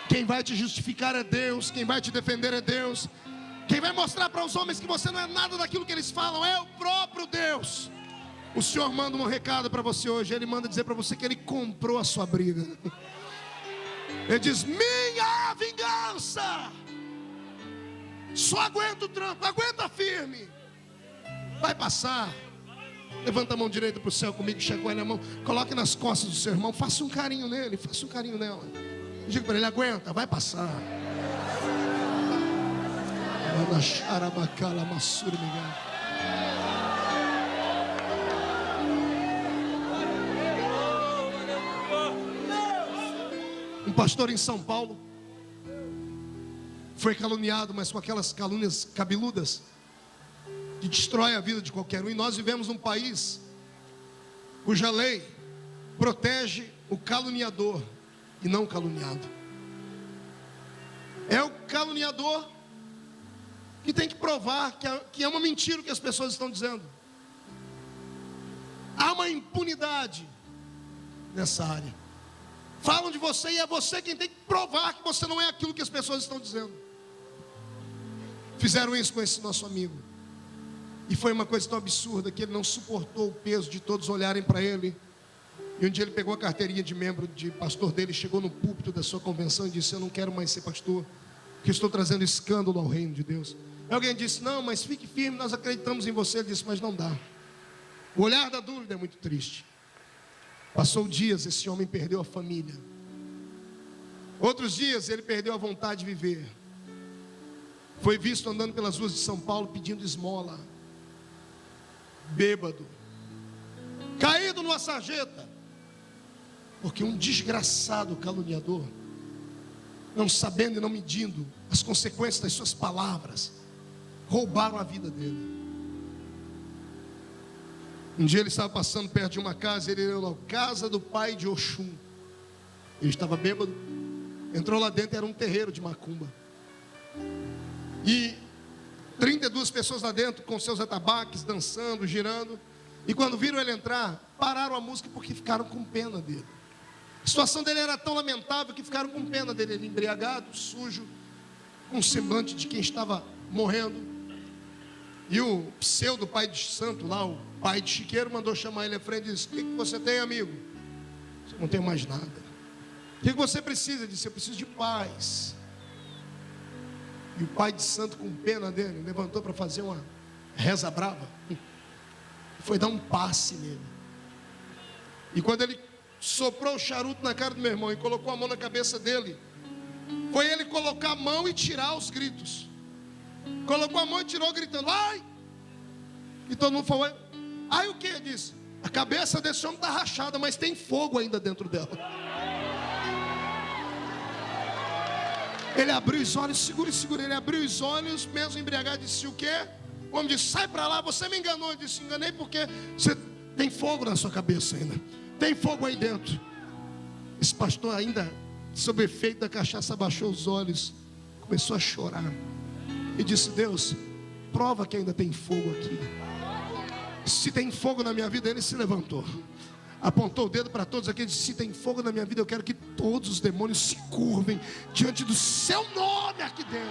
Quem vai te justificar é Deus. Quem vai te defender é Deus. Quem vai mostrar para os homens que você não é nada daquilo que eles falam é o próprio Deus. O Senhor manda um recado para você hoje. Ele manda dizer para você que Ele comprou a sua briga. Ele diz: minha vingança. Só aguenta o tranco, aguenta firme. Vai passar. Levanta a mão direita para o céu comigo, chacoalha a mão, coloque nas costas do seu irmão, faça um carinho nele, faça um carinho nela. Diga para ele: aguenta, vai passar. Um pastor em São Paulo foi caluniado, mas com aquelas calúnias cabeludas que destrói a vida de qualquer um. E nós vivemos num país cuja lei protege o caluniador e não o caluniado. É o caluniador que tem que provar que é uma mentira o que as pessoas estão dizendo. Há uma impunidade nessa área. Falam de você e é você quem tem que provar que você não é aquilo que as pessoas estão dizendo. Fizeram isso com esse nosso amigo. E foi uma coisa tão absurda que ele não suportou o peso de todos olharem para ele. E um dia ele pegou a carteirinha de membro de pastor dele, chegou no púlpito da sua convenção e disse: eu não quero mais ser pastor, porque estou trazendo escândalo ao reino de Deus. E alguém disse: não, mas fique firme, nós acreditamos em você. Ele disse: mas não dá. O olhar da dúvida é muito triste. Passou dias, esse homem perdeu a família. Outros dias ele perdeu a vontade de viver. Foi visto andando pelas ruas de São Paulo pedindo esmola, bêbado, caído numa sarjeta, porque um desgraçado caluniador, não sabendo e não medindo as consequências das suas palavras, roubaram a vida dele. Um dia ele estava passando perto de uma casa, ele era na casa do pai de Oxum. Ele estava bêbado, entrou lá dentro, era um terreiro de macumba. E 32 pessoas lá dentro com seus atabaques, dançando, girando. E quando viram ele entrar, pararam a música porque ficaram com pena dele. A situação dele era tão lamentável que ficaram com pena dele. Ele embriagado, sujo, com um semblante de quem estava morrendo. E o pseudo pai de santo lá, o pai de chiqueiro, mandou chamar ele à frente e disse: o que você tem, amigo? Eu não tenho mais nada. O que você precisa? Ele disse: eu preciso de paz. E o pai de santo, com pena dele, levantou para fazer uma reza brava. Foi dar um passe nele. E quando ele soprou o charuto na cara do meu irmão e colocou a mão na cabeça dele, foi ele colocar a mão e tirar os gritos. Colocou a mão e tirou gritando: ai! E todo mundo falou: ai o que? Ele disse: a cabeça desse homem está rachada, mas tem fogo ainda dentro dela. Ele abriu os olhos, segura. Ele abriu os olhos, mesmo embriagado, disse: o quê? O homem disse: sai para lá, você me enganou. Ele disse: enganei porque você tem fogo na sua cabeça ainda. Tem fogo aí dentro. Esse pastor, ainda sob efeito da cachaça, abaixou os olhos, começou a chorar e disse: Deus, prova que ainda tem fogo aqui. Se tem fogo na minha vida. Ele se levantou, apontou o dedo para todos aqui e disse: se tem fogo na minha vida, eu quero que todos os demônios se curvem diante do seu nome aqui dentro.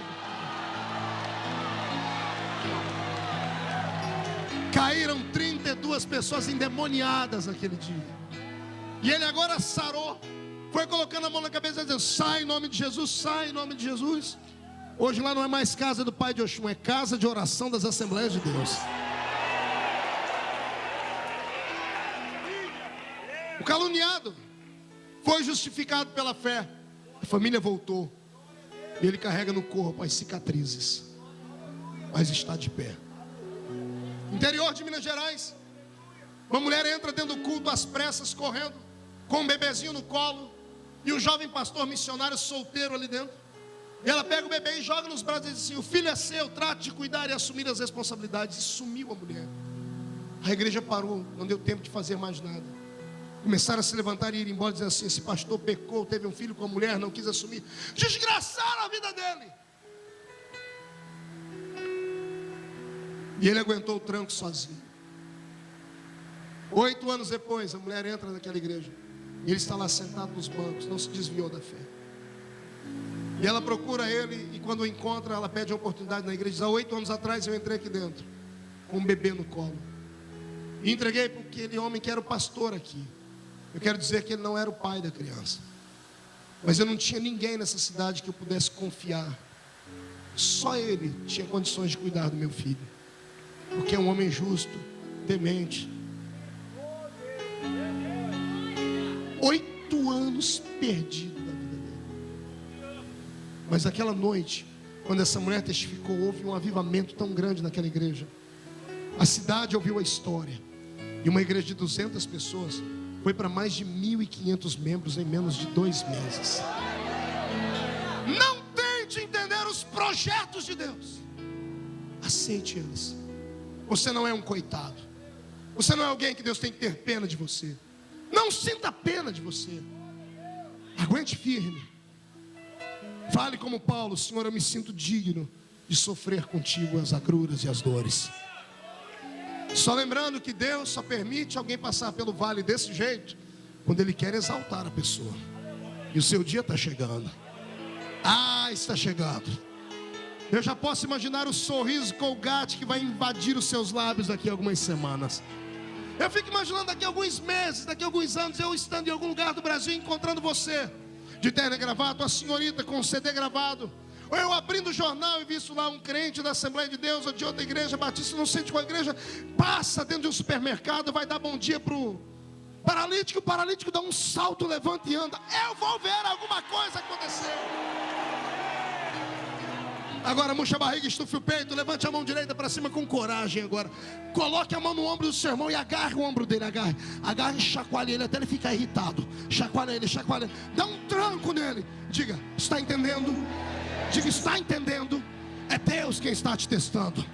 Caíram 32 pessoas endemoniadas naquele dia. E ele agora sarou, foi colocando a mão na cabeça dizendo: sai em nome de Jesus, sai em nome de Jesus. Hoje lá não é mais casa do pai de Oxum, é casa de oração das Assembleias de Deus. O caluniado foi justificado pela fé. A família voltou. E ele carrega no corpo as cicatrizes, mas está de pé. Interior de Minas Gerais, uma mulher entra dentro do culto às pressas, correndo, com um bebezinho no colo, e um jovem pastor missionário solteiro ali dentro. E ela pega o bebê e joga nos braços e diz assim: o filho é seu, trate de cuidar e assumir as responsabilidades. E sumiu a mulher. A igreja parou, não deu tempo de fazer mais nada. Começaram a se levantar e ir embora, dizendo assim: esse pastor pecou, teve um filho com a mulher, não quis assumir. Desgraçaram a vida dele. E ele aguentou o tranco sozinho. 8 anos depois, a mulher entra naquela igreja. E ele está lá sentado nos bancos, não se desviou da fé. E ela procura ele, e quando o encontra, ela pede a oportunidade na igreja. Diz: há 8 anos atrás eu entrei aqui dentro, com um bebê no colo. E entreguei para aquele homem que era o pastor aqui. Eu quero dizer que ele não era o pai da criança. Mas eu não tinha ninguém nessa cidade que eu pudesse confiar. Só ele tinha condições de cuidar do meu filho. Porque é um homem justo, temente. 8 anos perdido da vida dele. Mas aquela noite, quando essa mulher testificou, houve um avivamento tão grande naquela igreja. A cidade ouviu a história. E uma igreja de 200 pessoas foi para mais de 1.500 membros em menos de 2 meses. Não tente entender os projetos de Deus. Aceite eles. Você não é um coitado. Você não é alguém que Deus tem que ter pena de você. Não sinta pena de você. Aguente firme. Fale como Paulo: Senhor, eu me sinto digno de sofrer contigo as agruras e as dores. Só lembrando que Deus só permite alguém passar pelo vale desse jeito quando Ele quer exaltar a pessoa. E o seu dia está chegando. Está chegando. Eu já posso imaginar o sorriso Colgate que vai invadir os seus lábios daqui a algumas semanas. Eu fico imaginando daqui a alguns meses, daqui a alguns anos, eu estando em algum lugar do Brasil, encontrando você de terno e gravata, a senhorita com um CD gravado, ou eu abrindo o jornal e visto lá um crente da Assembleia de Deus ou de outra igreja batista, não sei de qual igreja, passa dentro de um supermercado, vai dar bom dia para o paralítico dá um salto, levanta e anda. Eu vou ver alguma coisa acontecer. Agora murcha a barriga, estufe o peito, levante a mão direita para cima com coragem agora. Coloque a mão no ombro do seu irmão e agarre o ombro dele, agarre e chacoalhe ele até ele ficar irritado. Chacoalhe ele, dá um tranco nele. Diga: está entendendo? Diga: está entendendo? É Deus quem está te testando.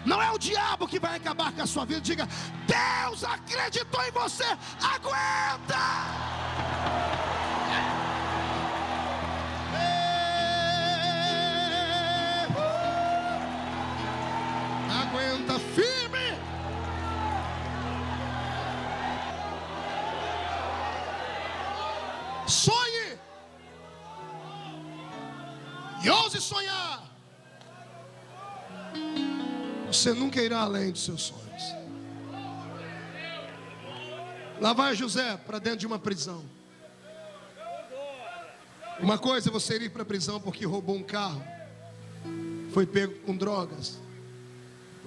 Não é o diabo que vai acabar com a sua vida. Diga: Deus acreditou em você. Aguenta! Aguenta firme. Sonhe e ouse sonhar. Você nunca irá além dos seus sonhos. Lá vai José para dentro de uma prisão. Uma coisa é você ir para a prisão porque roubou um carro, foi pego com drogas.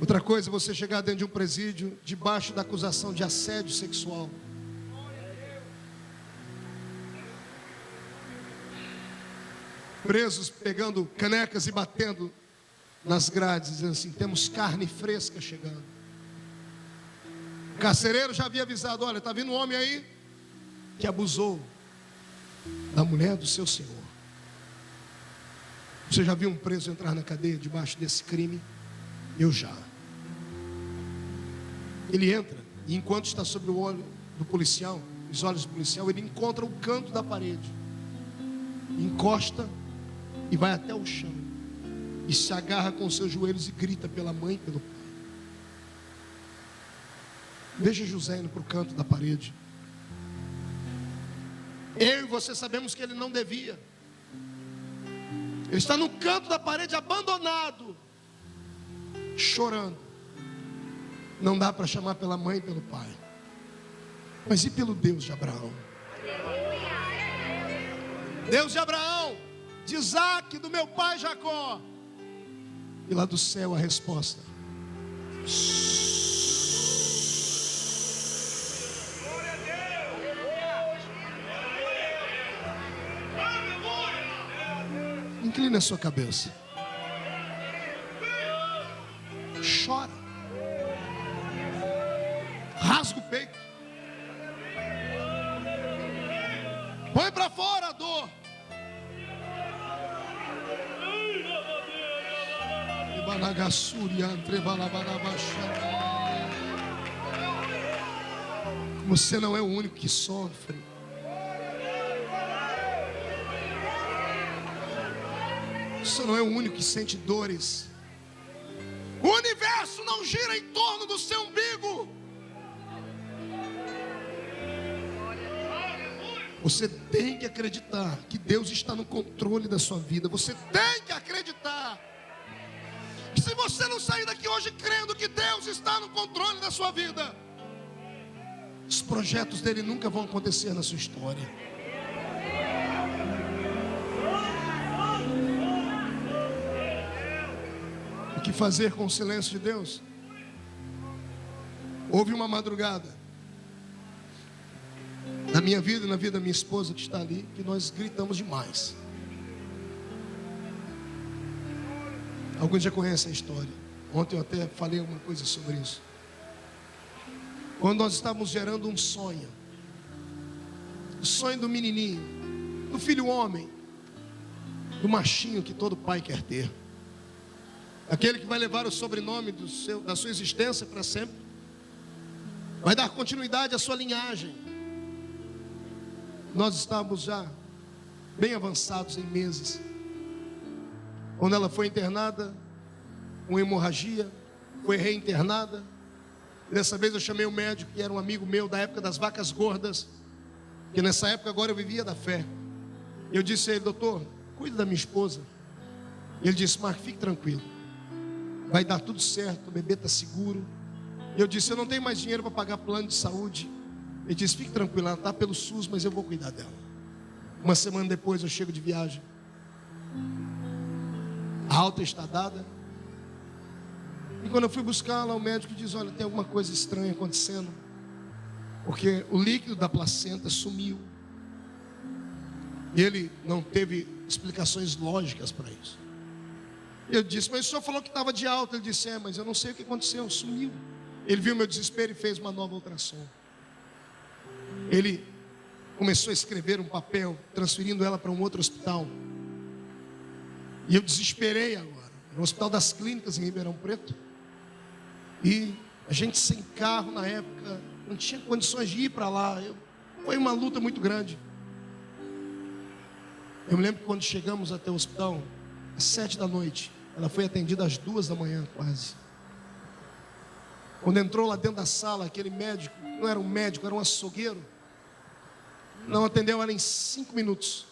Outra coisa é você chegar dentro de um presídio debaixo da acusação de assédio sexual. Presos pegando canecas e batendo nas grades, dizendo assim: temos carne fresca chegando. O carcereiro já havia avisado: olha, está vindo um homem aí que abusou da mulher do seu senhor. Você já viu um preso entrar na cadeia debaixo desse crime? Eu já. Ele entra e enquanto está sobre o olho do policial, os olhos do policial, ele encontra o canto da parede, encosta e vai até o chão e se agarra com seus joelhos e grita pela mãe e pelo pai. Veja José indo para o canto da parede. Eu e você sabemos que ele não devia. Ele está no canto da parede, abandonado, chorando. Não dá para chamar pela mãe e pelo pai. Mas e pelo Deus de Abraão? Deus de Abraão, de Isaac, do meu pai Jacó. E lá do céu a resposta: incline a sua cabeça. Chora. Rasga o peito. Põe para fora a dor. Você não é o único que sofre. Você não é o único que sente dores. O universo não gira em torno do seu umbigo. Você tem que acreditar que Deus está no controle da sua vida. Você tem que acreditar que se você não sair daqui hoje crendo que Deus está no controle da sua vida, os projetos dele nunca vão acontecer na sua história. O que fazer com o silêncio de Deus? Houve uma madrugada na minha vida e na vida da minha esposa que está ali, que nós gritamos demais. Alguns já conhecem a história. Ontem eu até falei alguma coisa sobre isso. Quando nós estávamos gerando um sonho, o sonho do menininho, do filho homem, do machinho que todo pai quer ter, aquele que vai levar o sobrenome da sua existência para sempre, vai dar continuidade à sua linhagem. Nós estávamos já bem avançados em meses. Quando ela foi internada com hemorragia, foi reinternada. Dessa vez eu chamei o médico, que era um amigo meu da época das vacas gordas, que nessa época agora eu vivia da fé. Eu disse a ele: doutor, cuide da minha esposa. Ele disse: Marco, fique tranquilo, vai dar tudo certo, o bebê está seguro. Eu disse: eu não tenho mais dinheiro para pagar plano de saúde. Ele disse: fique tranquilo, ela está pelo SUS, mas eu vou cuidar dela. Uma semana depois eu chego de viagem, a alta está dada. E quando eu fui buscá-la, o médico diz: olha, tem alguma coisa estranha acontecendo, porque o líquido da placenta sumiu. E ele não teve explicações lógicas para isso. Eu disse: mas o senhor falou que estava de alta. Ele disse: é, mas eu não sei o que aconteceu, sumiu. Ele viu meu desespero e fez uma nova ultrassom. Ele começou a escrever um papel, transferindo ela para um outro hospital. E eu desesperei agora, no Hospital das Clínicas em Ribeirão Preto. E a gente sem carro na época, não tinha condições de ir para lá. Foi uma luta muito grande. Eu me lembro que quando chegamos até o hospital, às 7 da noite, ela foi atendida às 2 da manhã quase. Quando entrou lá dentro da sala, aquele médico, não era um médico, era um açougueiro, não atendeu ela em 5 minutos.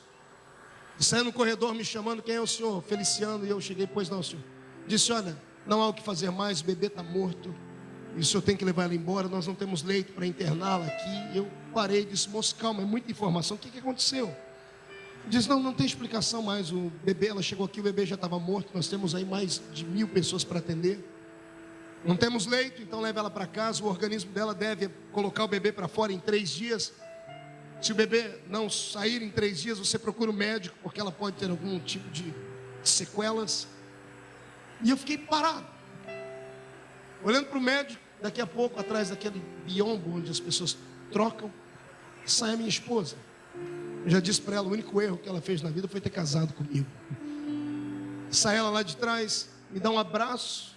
E saiu no corredor me chamando: quem é o senhor? Feliciano. E eu cheguei: pois não, senhor. Disse: olha, não há o que fazer mais, o bebê está morto, e o senhor tem que levar ela embora, nós não temos leito para interná-la aqui. Eu parei e disse: moço, calma, é muita informação, o que aconteceu? Disse: não tem explicação mais, o bebê, ela chegou aqui, o bebê já estava morto, nós temos aí mais de 1000 pessoas para atender, não temos leito, então leva ela para casa, o organismo dela deve colocar o bebê para fora em 3 dias, se o bebê não sair em 3 dias, você procura o médico, porque ela pode ter algum tipo de sequelas. E eu fiquei parado, olhando para o médico. Daqui a pouco, atrás daquele biombo onde as pessoas trocam, sai a minha esposa. Eu já disse para ela: o único erro que ela fez na vida foi ter casado comigo. Sai ela lá de trás, me dá um abraço.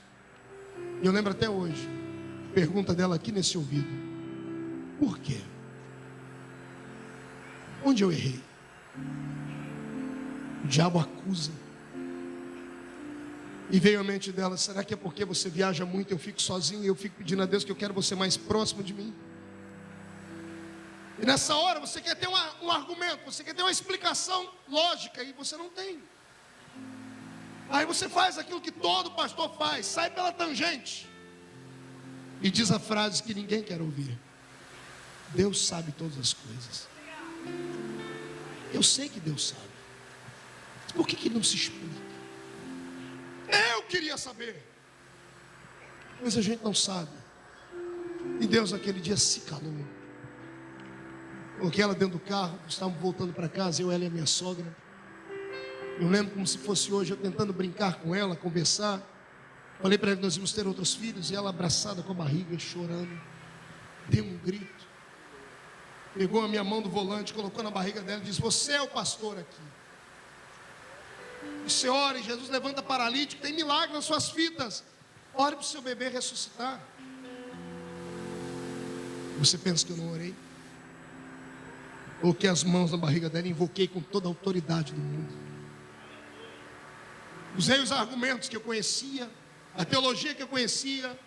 E eu lembro até hoje, pergunta dela aqui nesse ouvido: por quê? Onde eu errei? O diabo acusa. E veio à mente dela: será que é porque você viaja muito, eu fico sozinho, e eu fico pedindo a Deus que eu quero você mais próximo de mim? E nessa hora você quer ter um argumento, você quer ter uma explicação lógica, e você não tem. Aí você faz aquilo que todo pastor faz, sai pela tangente e diz a frase que ninguém quer ouvir: Deus sabe todas as coisas. Eu sei que Deus sabe, por que não se explica? Eu queria saber, mas a gente não sabe. E Deus naquele dia se calou. Coloquei ela dentro do carro, estávamos voltando para casa, ela e a minha sogra. Eu lembro como se fosse hoje, eu tentando brincar com ela, conversar. Falei para ela que nós íamos ter outros filhos, e ela abraçada com a barriga, chorando, deu um grito, pegou a minha mão do volante, colocou na barriga dela e disse: você é o pastor aqui. Você ora e Jesus levanta paralítico, tem milagre nas suas fitas. Ore para o seu bebê ressuscitar. Você pensa que eu não orei? Coloquei as mãos na barriga dela e invoquei com toda a autoridade do mundo. Usei os argumentos que eu conhecia, a teologia que eu conhecia,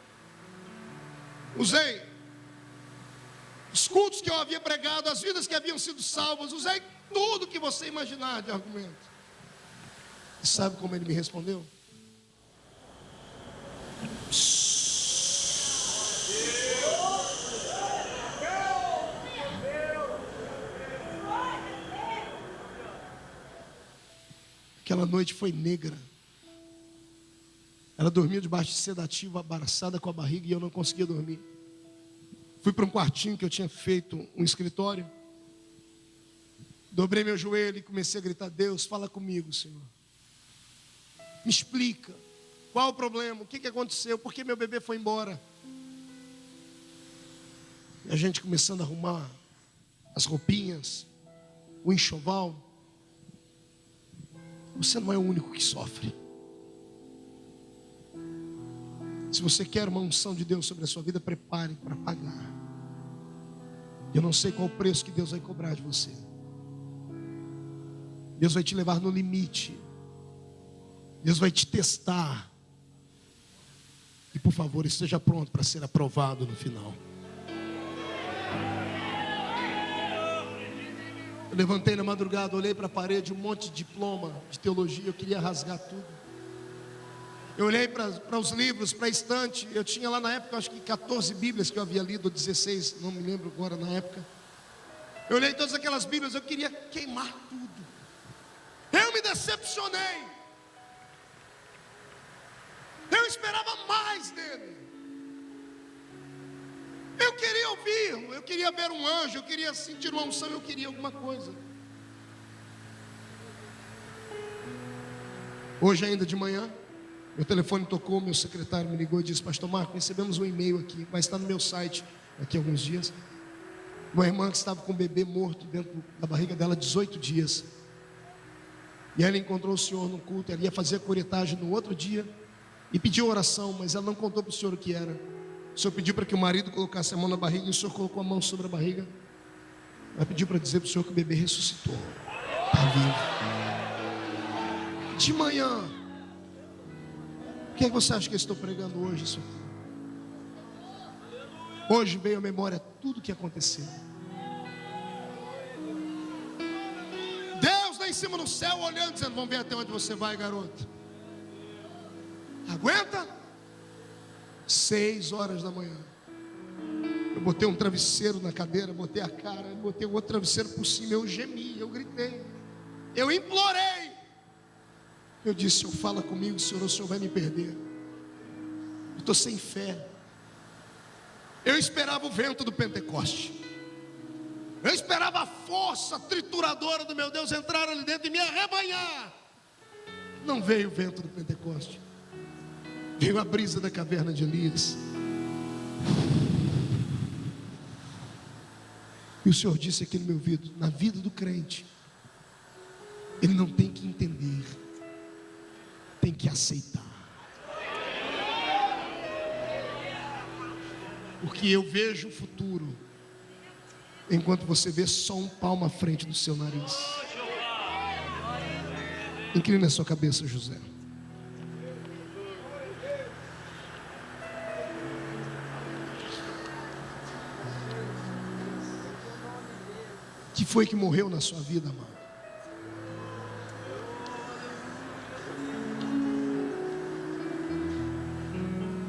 Usei os cultos que eu havia pregado, as vidas que haviam sido salvas, usei tudo que você imaginar de argumento. E sabe como ele me respondeu? Aquela noite foi negra. Ela dormia debaixo de sedativo, abraçada com a barriga, e eu não conseguia dormir. Fui para um quartinho que eu tinha feito um escritório. Dobrei meu joelho e comecei a gritar: Deus, fala comigo, Senhor. Me explica. Qual o problema? O que aconteceu? Por que meu bebê foi embora? E a gente começando a arrumar as roupinhas, o enxoval. Você não é o único que sofre. Se você quer uma unção de Deus sobre a sua vida, prepare para pagar. Eu não sei qual o preço que Deus vai cobrar de você. Deus vai te levar no limite. Deus vai te testar. E por favor, esteja pronto para ser aprovado no final. Eu levantei na madrugada, olhei para a parede, um monte de diploma de teologia, eu queria rasgar tudo. Eu olhei para os livros, para a estante. Eu tinha lá na época, acho que 14 Bíblias que eu havia lido, 16, não me lembro agora na época. Eu olhei todas aquelas Bíblias, eu queria queimar tudo. Eu me decepcionei. Eu esperava mais dele. Eu queria ouvi-lo, eu queria ver um anjo, eu queria sentir uma unção, eu queria alguma coisa. Hoje ainda de manhã, meu telefone tocou, meu secretário me ligou e disse: Pastor Marco, recebemos um e-mail aqui, vai estar no meu site daqui a alguns dias. Uma irmã que estava com um bebê morto dentro da barriga dela 18 dias. E ela encontrou o senhor no culto, ela ia fazer a curetagem no outro dia e pediu oração, mas ela não contou para o senhor o que era. O senhor pediu para que o marido colocasse a mão na barriga e o senhor colocou a mão sobre a barriga. Ela pediu para dizer para o senhor que o bebê ressuscitou. Está vivo. De manhã, o que você acha que eu estou pregando hoje, senhor? Hoje veio à memória tudo o que aconteceu. Deus lá em cima no céu olhando, dizendo: vamos ver até onde você vai, garoto. Aguenta? 6 horas da manhã. Eu botei um travesseiro na cadeira, botei a cara, botei o outro travesseiro por cima, eu gemi, eu gritei, eu implorei. Eu disse: Senhor, fala comigo, Senhor, o Senhor vai me perder. Eu estou sem fé. Eu esperava o vento do Pentecoste. Eu esperava a força trituradora do meu Deus entrar ali dentro e me arrebanhar. Não veio o vento do Pentecoste. Veio a brisa da caverna de Elias. E o Senhor disse aqui no meu ouvido: na vida do crente, ele não tem que entender, tem que aceitar. Porque eu vejo o futuro, enquanto você vê só um palmo à frente do seu nariz. Inclina a sua cabeça, José. Que foi que morreu na sua vida, amado?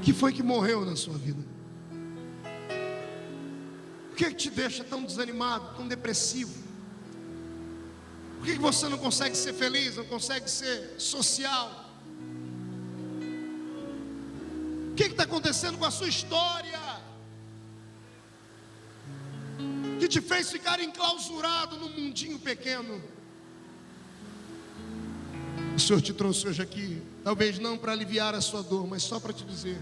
Que foi que morreu na sua vida? O que te deixa tão desanimado, tão depressivo? Por que você não consegue ser feliz, não consegue ser social? O que está acontecendo com a sua história? Que te fez ficar enclausurado num mundinho pequeno? O Senhor te trouxe hoje aqui, talvez não para aliviar a sua dor, mas só para te dizer: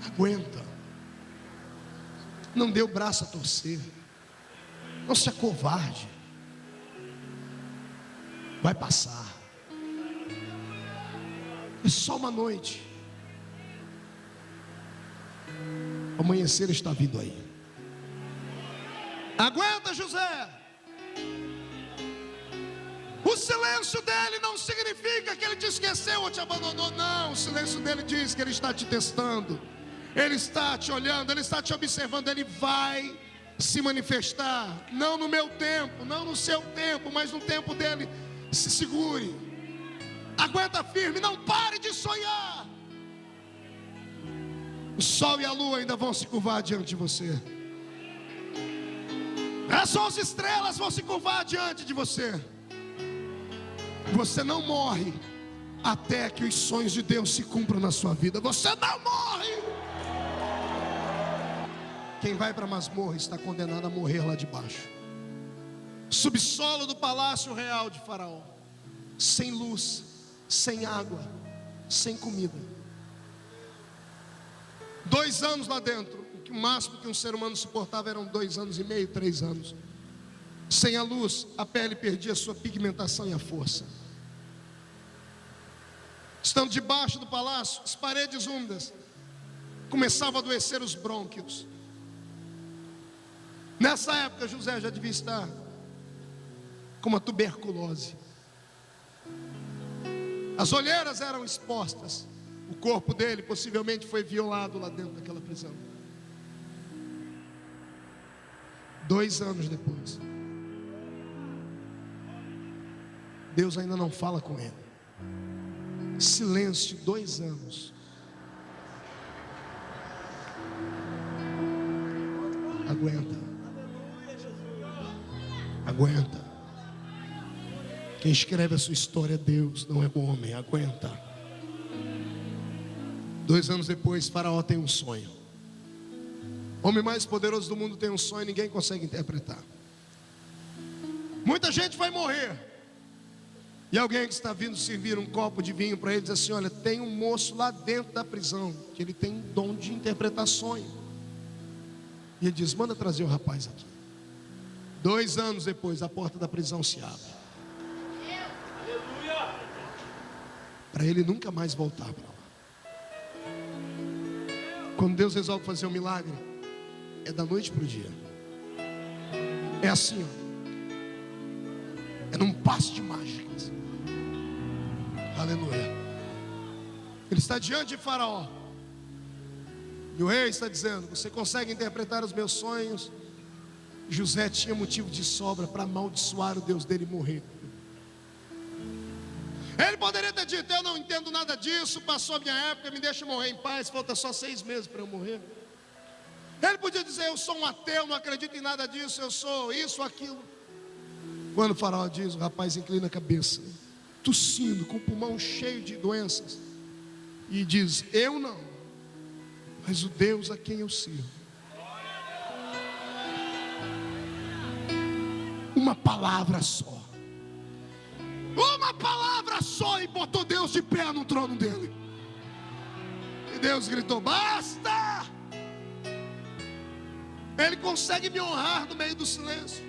aguenta. Não dê o braço a torcer. Não se acovarde. Vai passar. É só uma noite. O amanhecer está vindo aí. Aguenta, José. O silêncio dele não significa que ele te esqueceu ou te abandonou. Não, o silêncio dele diz que ele está te testando. Ele está te olhando, Ele está te observando. Ele vai se manifestar, não no meu tempo, não no seu tempo, mas no tempo dele. Se segure, aguenta firme, não pare de sonhar. O sol e a lua ainda vão se curvar diante de você. As 11 estrelas vão se curvar diante de você. Você não morre até que os sonhos de Deus se cumpram na sua vida. Você não morre. Quem vai para a masmorra está condenado a morrer lá de baixo. Subsolo do palácio real de Faraó, sem luz, sem água, sem comida. 2 anos lá dentro. O máximo que um ser humano suportava eram 2 anos e meio, 3 anos. Sem a luz, a pele perdia a sua pigmentação e a força. Estando debaixo do palácio, as paredes úmidas começavam a adoecer os brônquios. Nessa época, José já devia estar com uma tuberculose. As olheiras eram expostas. O corpo dele possivelmente foi violado lá dentro daquela prisão. 2 anos depois, Deus ainda não fala com ele. Silêncio, 2 anos. Aguenta. Aguenta. Quem escreve a sua história é Deus, não é o homem. Aguenta. 2 anos depois, Faraó tem um sonho. O homem mais poderoso do mundo tem um sonho, ninguém consegue interpretar. Muita gente vai morrer. E alguém que está vindo servir um copo de vinho para ele diz assim: olha, tem um moço lá dentro da prisão que ele tem dom de interpretar sonho. E ele diz: manda trazer o rapaz aqui. 2 anos depois, a porta da prisão se abre. Para ele nunca mais voltar para lá. Quando Deus resolve fazer um milagre, é da noite para o dia. É assim, ó. É num passe de mágicas. Aleluia. Ele está diante de Faraó. E o rei está dizendo: você consegue interpretar os meus sonhos? José tinha motivo de sobra para amaldiçoar o Deus dele e morrer. Ele poderia ter dito: eu não entendo nada disso, passou a minha época, me deixa morrer em paz, falta só 6 meses para eu morrer. Ele podia dizer: eu sou um ateu, não acredito em nada disso, eu sou isso, aquilo. Quando o Faraó diz, o rapaz inclina a cabeça, tossindo, com o pulmão cheio de doenças, e diz: eu não, mas o Deus a quem eu sirvo. Uma palavra só. Uma palavra só, e botou Deus de pé no trono dele. E Deus gritou: basta! Ele consegue me honrar no meio do silêncio.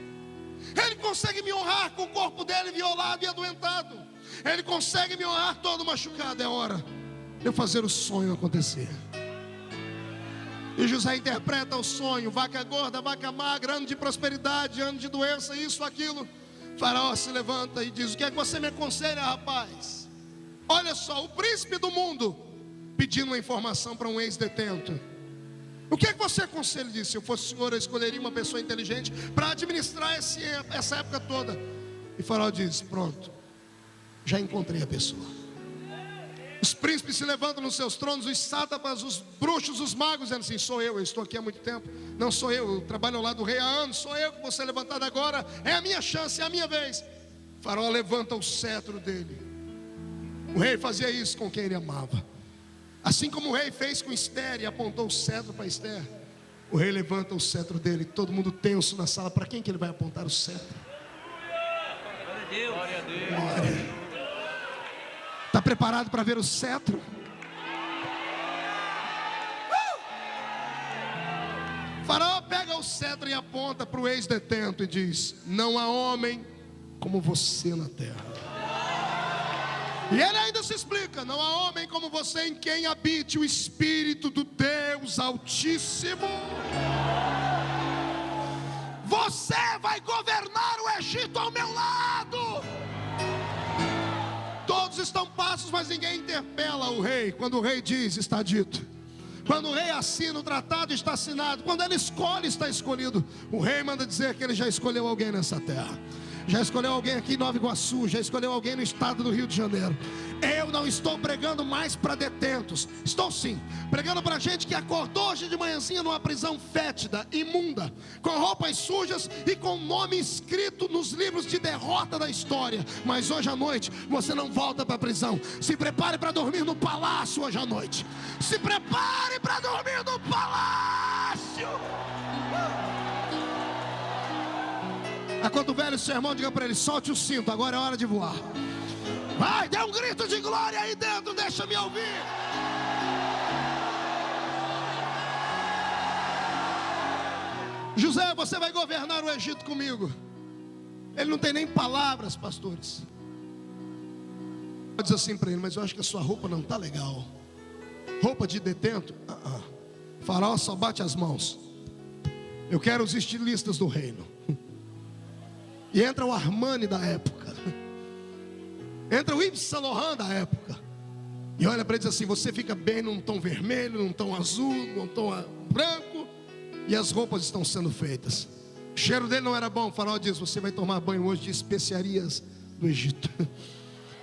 Ele consegue me honrar com o corpo dele violado e adoentado. Ele consegue me honrar todo machucado. É hora de eu fazer o sonho acontecer. E José interpreta o sonho: vaca gorda, vaca magra, ano de prosperidade, ano de doença, isso, aquilo. Faraó se levanta e diz: o que é que você me aconselha, rapaz? Olha só, o príncipe do mundo pedindo uma informação para um ex-detento. O que é que você aconselha? Ele disse: se eu fosse o senhor, eu escolheria uma pessoa inteligente para administrar essa época toda. E Faraó diz: pronto, já encontrei a pessoa. Os príncipes se levantam nos seus tronos, os sátrapas, os bruxos, os magos, dizendo assim: sou eu estou aqui há muito tempo. Não sou eu trabalho ao lado do rei há anos. Sou eu que vou ser levantado agora. É a minha chance, é a minha vez. Faraó levanta o cetro dele. O rei fazia isso com quem ele amava. Assim como o rei fez com Esther e apontou o cetro para Esther, o rei levanta o cetro dele. Todo mundo tenso na sala. Para quem que ele vai apontar o cetro? Glória a Deus. Glória a Deus. Glória. Está preparado para ver o cetro? Faraó pega o cetro e aponta para o ex-detento e diz: não há homem como você na terra. E ele ainda se explica: não há homem como você em quem habite o Espírito do Deus Altíssimo. Você vai governar o Egito ao meu lado. Todos estão passos, mas ninguém interpela o rei. Quando o rei diz: está dito. Quando o rei assina o tratado, está assinado. Quando ele escolhe, está escolhido. O rei manda dizer que ele já escolheu alguém nessa terra. Já escolheu alguém aqui em Nova Iguaçu, já escolheu alguém no estado do Rio de Janeiro. Eu não estou pregando mais para detentos. Estou sim, pregando para gente que acordou hoje de manhãzinha numa prisão fétida, imunda, com roupas sujas e com nome escrito nos livros de derrota da história. Mas hoje à noite você não volta para a prisão. Se prepare para dormir no palácio hoje à noite. Se prepare para dormir no palácio. Enquanto o velho seu irmão diga para ele: solte o cinto, agora é hora de voar. Vai, dê um grito de glória aí dentro, deixa me ouvir. José, você vai governar o Egito comigo. Ele não tem nem palavras, pastores. Diz assim para ele: mas eu acho que a sua roupa não está legal. Roupa de detento? Faraó só bate as mãos. Eu quero os estilistas do reino. E entra o Armani da época, entra o Yves Saint Laurent da época, e olha para ele e diz assim: você fica bem num tom vermelho, num tom azul, num tom branco, e as roupas estão sendo feitas. O cheiro dele não era bom. O faraó diz: você vai tomar banho hoje de especiarias do Egito.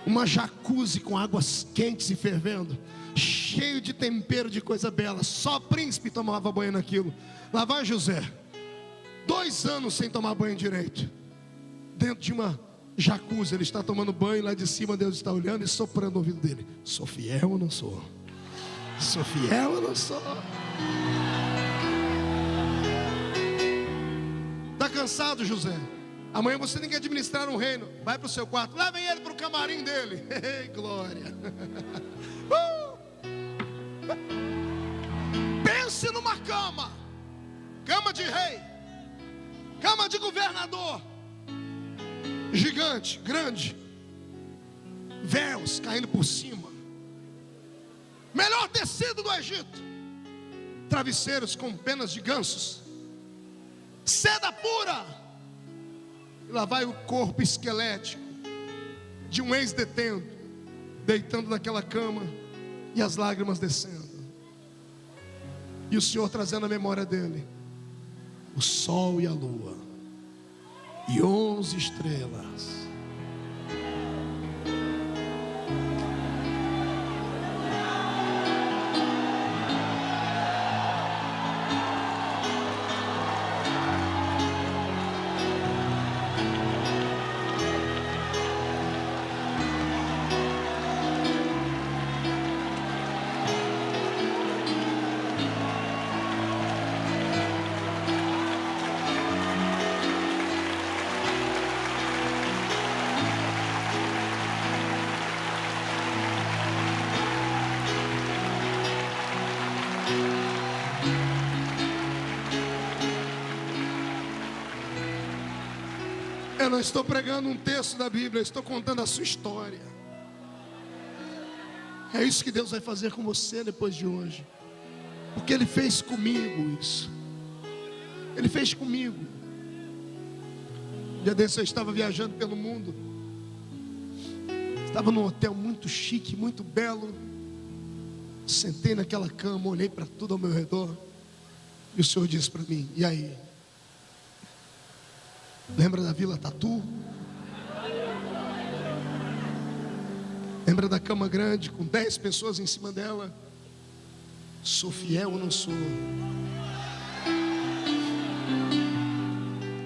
Uma jacuzzi com águas quentes e fervendo, cheio de tempero de coisa bela. Só príncipe tomava banho naquilo. Lá vai José, 2 anos sem tomar banho direito, dentro de uma jacuzzi. Ele está tomando banho, lá de cima Deus está olhando e soprando no ouvido dele: sou fiel ou não sou? Sou fiel ou não sou? Está cansado, José? Amanhã você tem que administrar um reino. Vai para o seu quarto, levem ele para o camarim dele. Ei, glória. Pense numa cama. Cama de rei, cama de governador, gigante, grande, véus caindo por cima, melhor tecido do Egito, travesseiros com penas de gansos, seda pura. E lá vai o corpo esquelético de um ex-detento, deitando naquela cama, e as lágrimas descendo, e o Senhor trazendo a memória dele o sol e a lua e 11 estrelas. Eu não estou pregando um texto da Bíblia, eu estou contando a sua história. É isso que Deus vai fazer com você depois de hoje, porque Ele fez comigo isso. Ele fez comigo. Um dia desse eu estava viajando pelo mundo, estava num hotel muito chique, muito belo. Sentei naquela cama, olhei para tudo ao meu redor, e o Senhor disse para mim: e aí? Lembra da Vila Tatu? Lembra da cama grande com 10 pessoas em cima dela? Sou fiel ou não sou?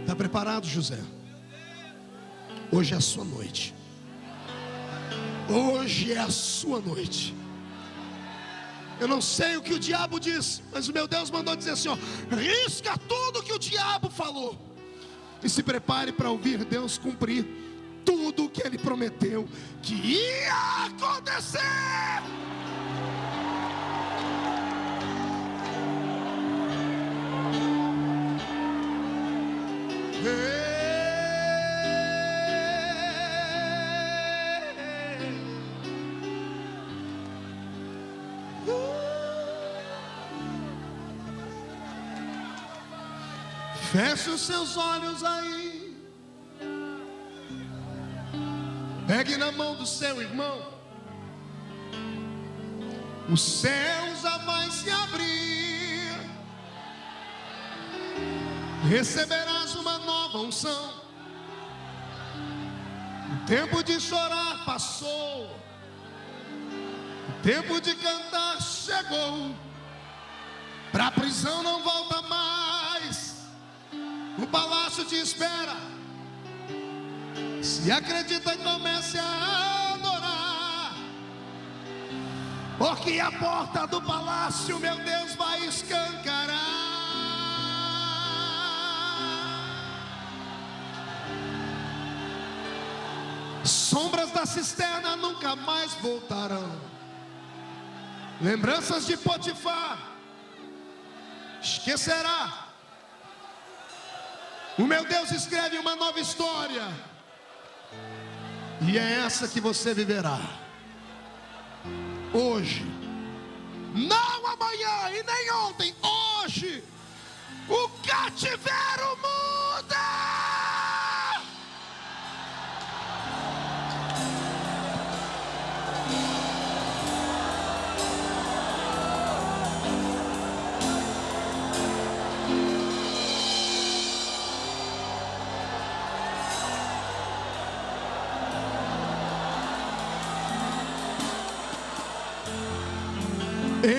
Está preparado, José? Hoje é a sua noite. Hoje é a sua noite. Eu não sei o que o diabo disse, mas o meu Deus mandou dizer assim: ó, risca tudo que o diabo falou e se prepare para ouvir Deus cumprir tudo o que Ele prometeu que ia acontecer. Feche os seus olhos aí. Pegue na mão do seu irmão. Os céus jamais se abrir, receberás uma nova unção. O tempo de chorar passou, o tempo de cantar chegou. Pra prisão não volta mais, o palácio te espera. Se acredita, comece a adorar, porque a porta do palácio, meu Deus, vai escancarar. Sombras da cisterna nunca mais voltarão. Lembranças de Potifar esquecerá. O meu Deus escreve uma nova história, e é essa que você viverá hoje, não amanhã e nem ontem. Hoje o cativeiro muda.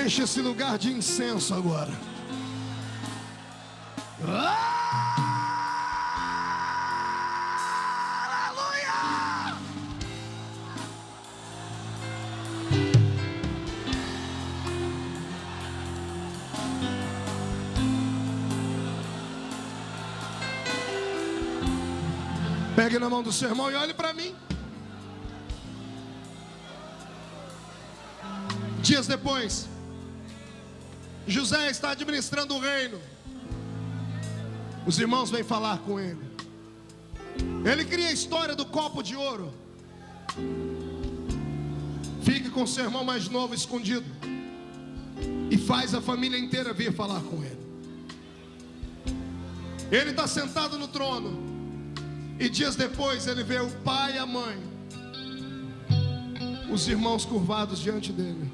Enche esse lugar de incenso agora. Aleluia! Pegue na mão do seu irmão e olhe para mim. Dias depois, José está administrando o reino. Os irmãos vêm falar com ele. Ele cria a história do copo de ouro. Fica com seu irmão mais novo escondido e faz a família inteira vir falar com ele. Ele está sentado no trono, e dias depois ele vê o pai e a mãe, os irmãos curvados diante dele.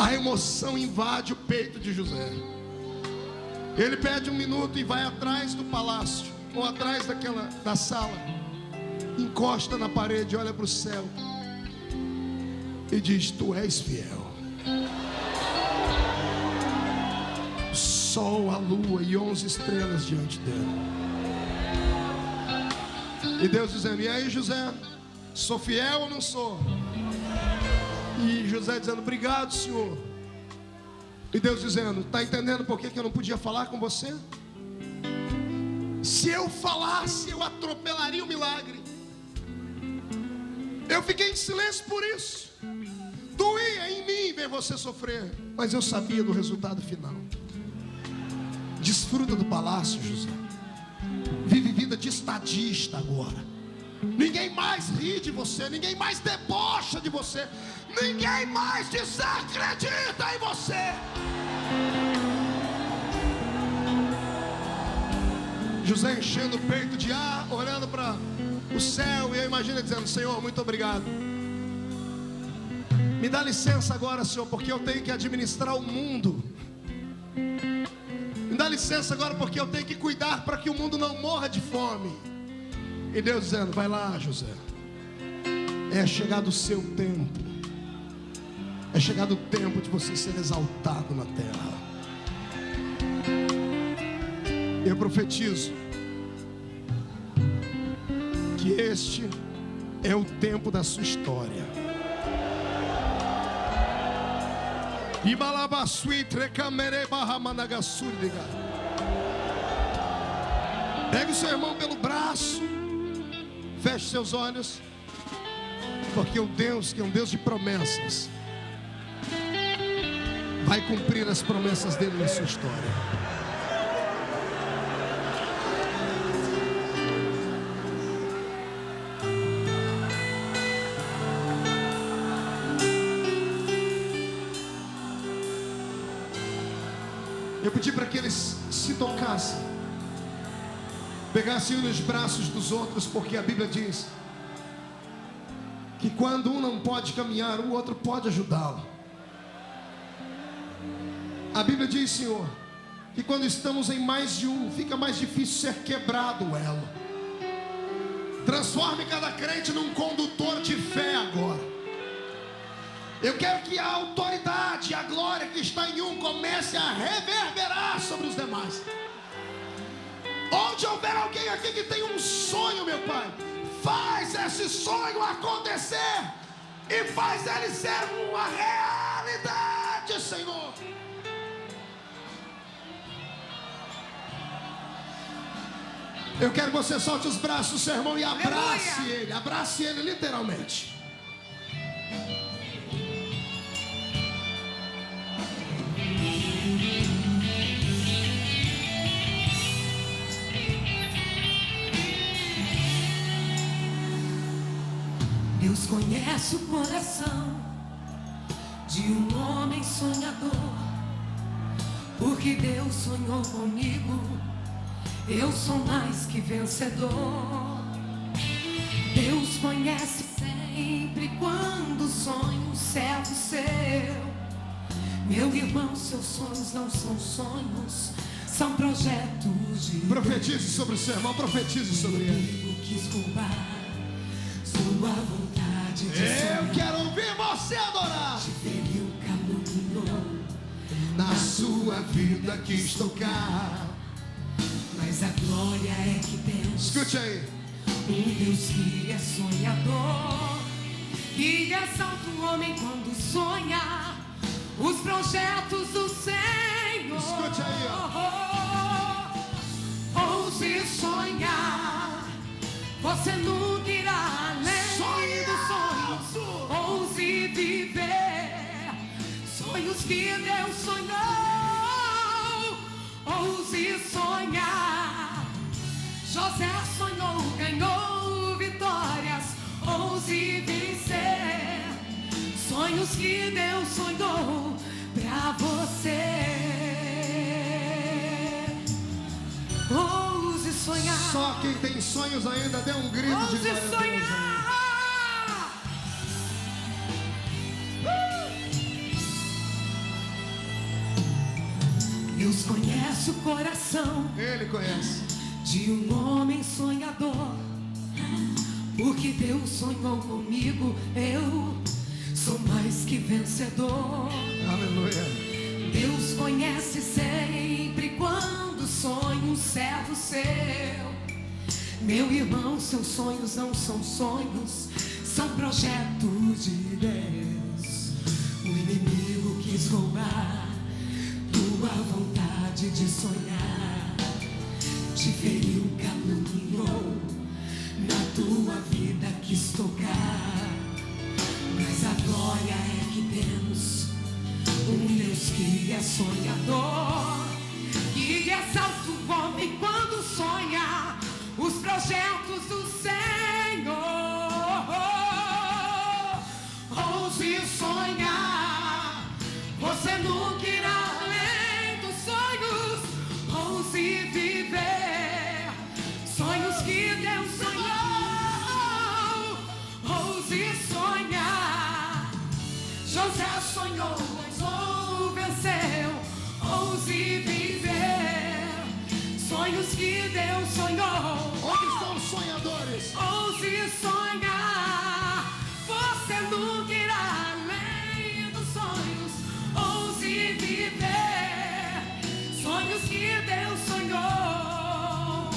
A emoção invade o peito de José. Ele pede um minuto e vai atrás do palácio, ou atrás da sala, encosta na parede, olha para o céu e diz: tu és fiel. Sol, a lua e 11 estrelas diante dele. E Deus dizendo: e aí, José, sou fiel ou não sou? E José dizendo: obrigado, Senhor. E Deus dizendo: está entendendo por que eu não podia falar com você? Se eu falasse, eu atropelaria o milagre. Eu fiquei em silêncio por isso. Doía em mim ver você sofrer, mas eu sabia do resultado final. Desfruta do palácio, José. Vive vida de estadista agora. Ninguém mais ri de você, ninguém mais debocha de você, ninguém mais desacredita em você. José enchendo o peito de ar, olhando para o céu, e eu imagino dizendo: Senhor, muito obrigado. Me dá licença agora, Senhor, porque eu tenho que administrar o mundo. Me dá licença agora, porque eu tenho que cuidar para que o mundo não morra de fome. E Deus dizendo: vai lá, José. É chegado o seu tempo. É chegado o tempo de você ser exaltado na terra. Eu profetizo que este é o tempo da sua história. Pegue o seu irmão pelo braço, feche seus olhos, porque o Deus, que é um Deus de promessas, vai cumprir as promessas dele na sua história. Eu pedi para que eles se tocassem, pegassem um nos braços dos outros, porque a Bíblia diz que quando um não pode caminhar, o outro pode ajudá-lo. A Bíblia diz, Senhor, que quando estamos em mais de um, fica mais difícil ser quebrado o elo. Transforme cada crente num condutor de fé agora. Eu quero que a autoridade, a glória que está em um comece a reverberar sobre os demais. Onde houver alguém aqui que tem um sonho, meu Pai, faz esse sonho acontecer e faz ele ser uma realidade, Senhor. Eu quero que você solte os braços do seu irmão e abrace ele literalmente. Deus conhece o coração de um homem sonhador, porque Deus sonhou comigo, eu sou mais que vencedor. Deus conhece sempre quando sonho um servo seu. Meu irmão, seus sonhos não são sonhos, são projetos de Profetize sobre o seu irmão, profetize sobre ele. Deus. Quis roubar sua vontade de sonhar. Eu quero ouvir você adorar. Te feriu, caluniou, Na sua vida quis tocar. mas a glória é que Deus, Escute aí. um Deus que é sonhador, que exalta o homem quando sonha os projetos do Senhor. Escute aí, Ouse sonhar, você nunca irá além dos sonhos. Ouse viver sonhos que Deus sonhou. Ouse sonhar. José sonhou, ganhou vitórias. Ouse vencer sonhos que Deus sonhou pra você. Ouse sonhar. Só quem tem sonhos ainda dê um grito de Ouse glória a Deus. sonhar. Deus conhece o coração Ele conhece. de um homem sonhador, porque Deus sonhou comigo, eu sou mais que vencedor. Aleluia. Deus conhece sempre quando sonho um servo seu. Meu irmão, seus sonhos não são sonhos, são projetos de Deus. O inimigo quis roubar tua vontade de sonhar, te feriu, caluniou, na tua vida quis tocar, mas a glória é que temos um Deus que é sonhador, que exalta o homem quando sonha os projetos do Senhor. Ouse sonhar, você nunca irá além dos sonhos. Ouse viver sonhos que Deus sonhou. Ouse sonhar. José sonhou, mas venceu. Ouse viver sonhos que Deus sonhou. Onde estão os sonhadores? Ouse sonhar, você nunca irá além dos sonhos. Ouse viver sonhos que Deus sonhou.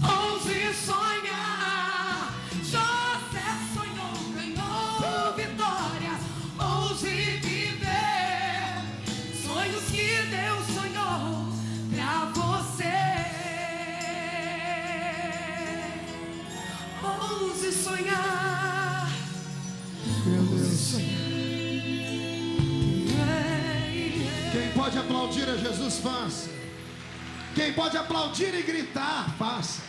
Ouse sonhar. José sonhou, ganhou vitórias. Ouse viver sonhos que Deus sonhou pra você. Ouse sonhar. Meu Deus. Sonhar. Quem pode aplaudir a Jesus, faça. Quem pode aplaudir e gritar, faça.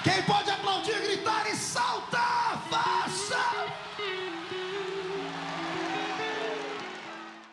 Quem pode aplaudir, gritar e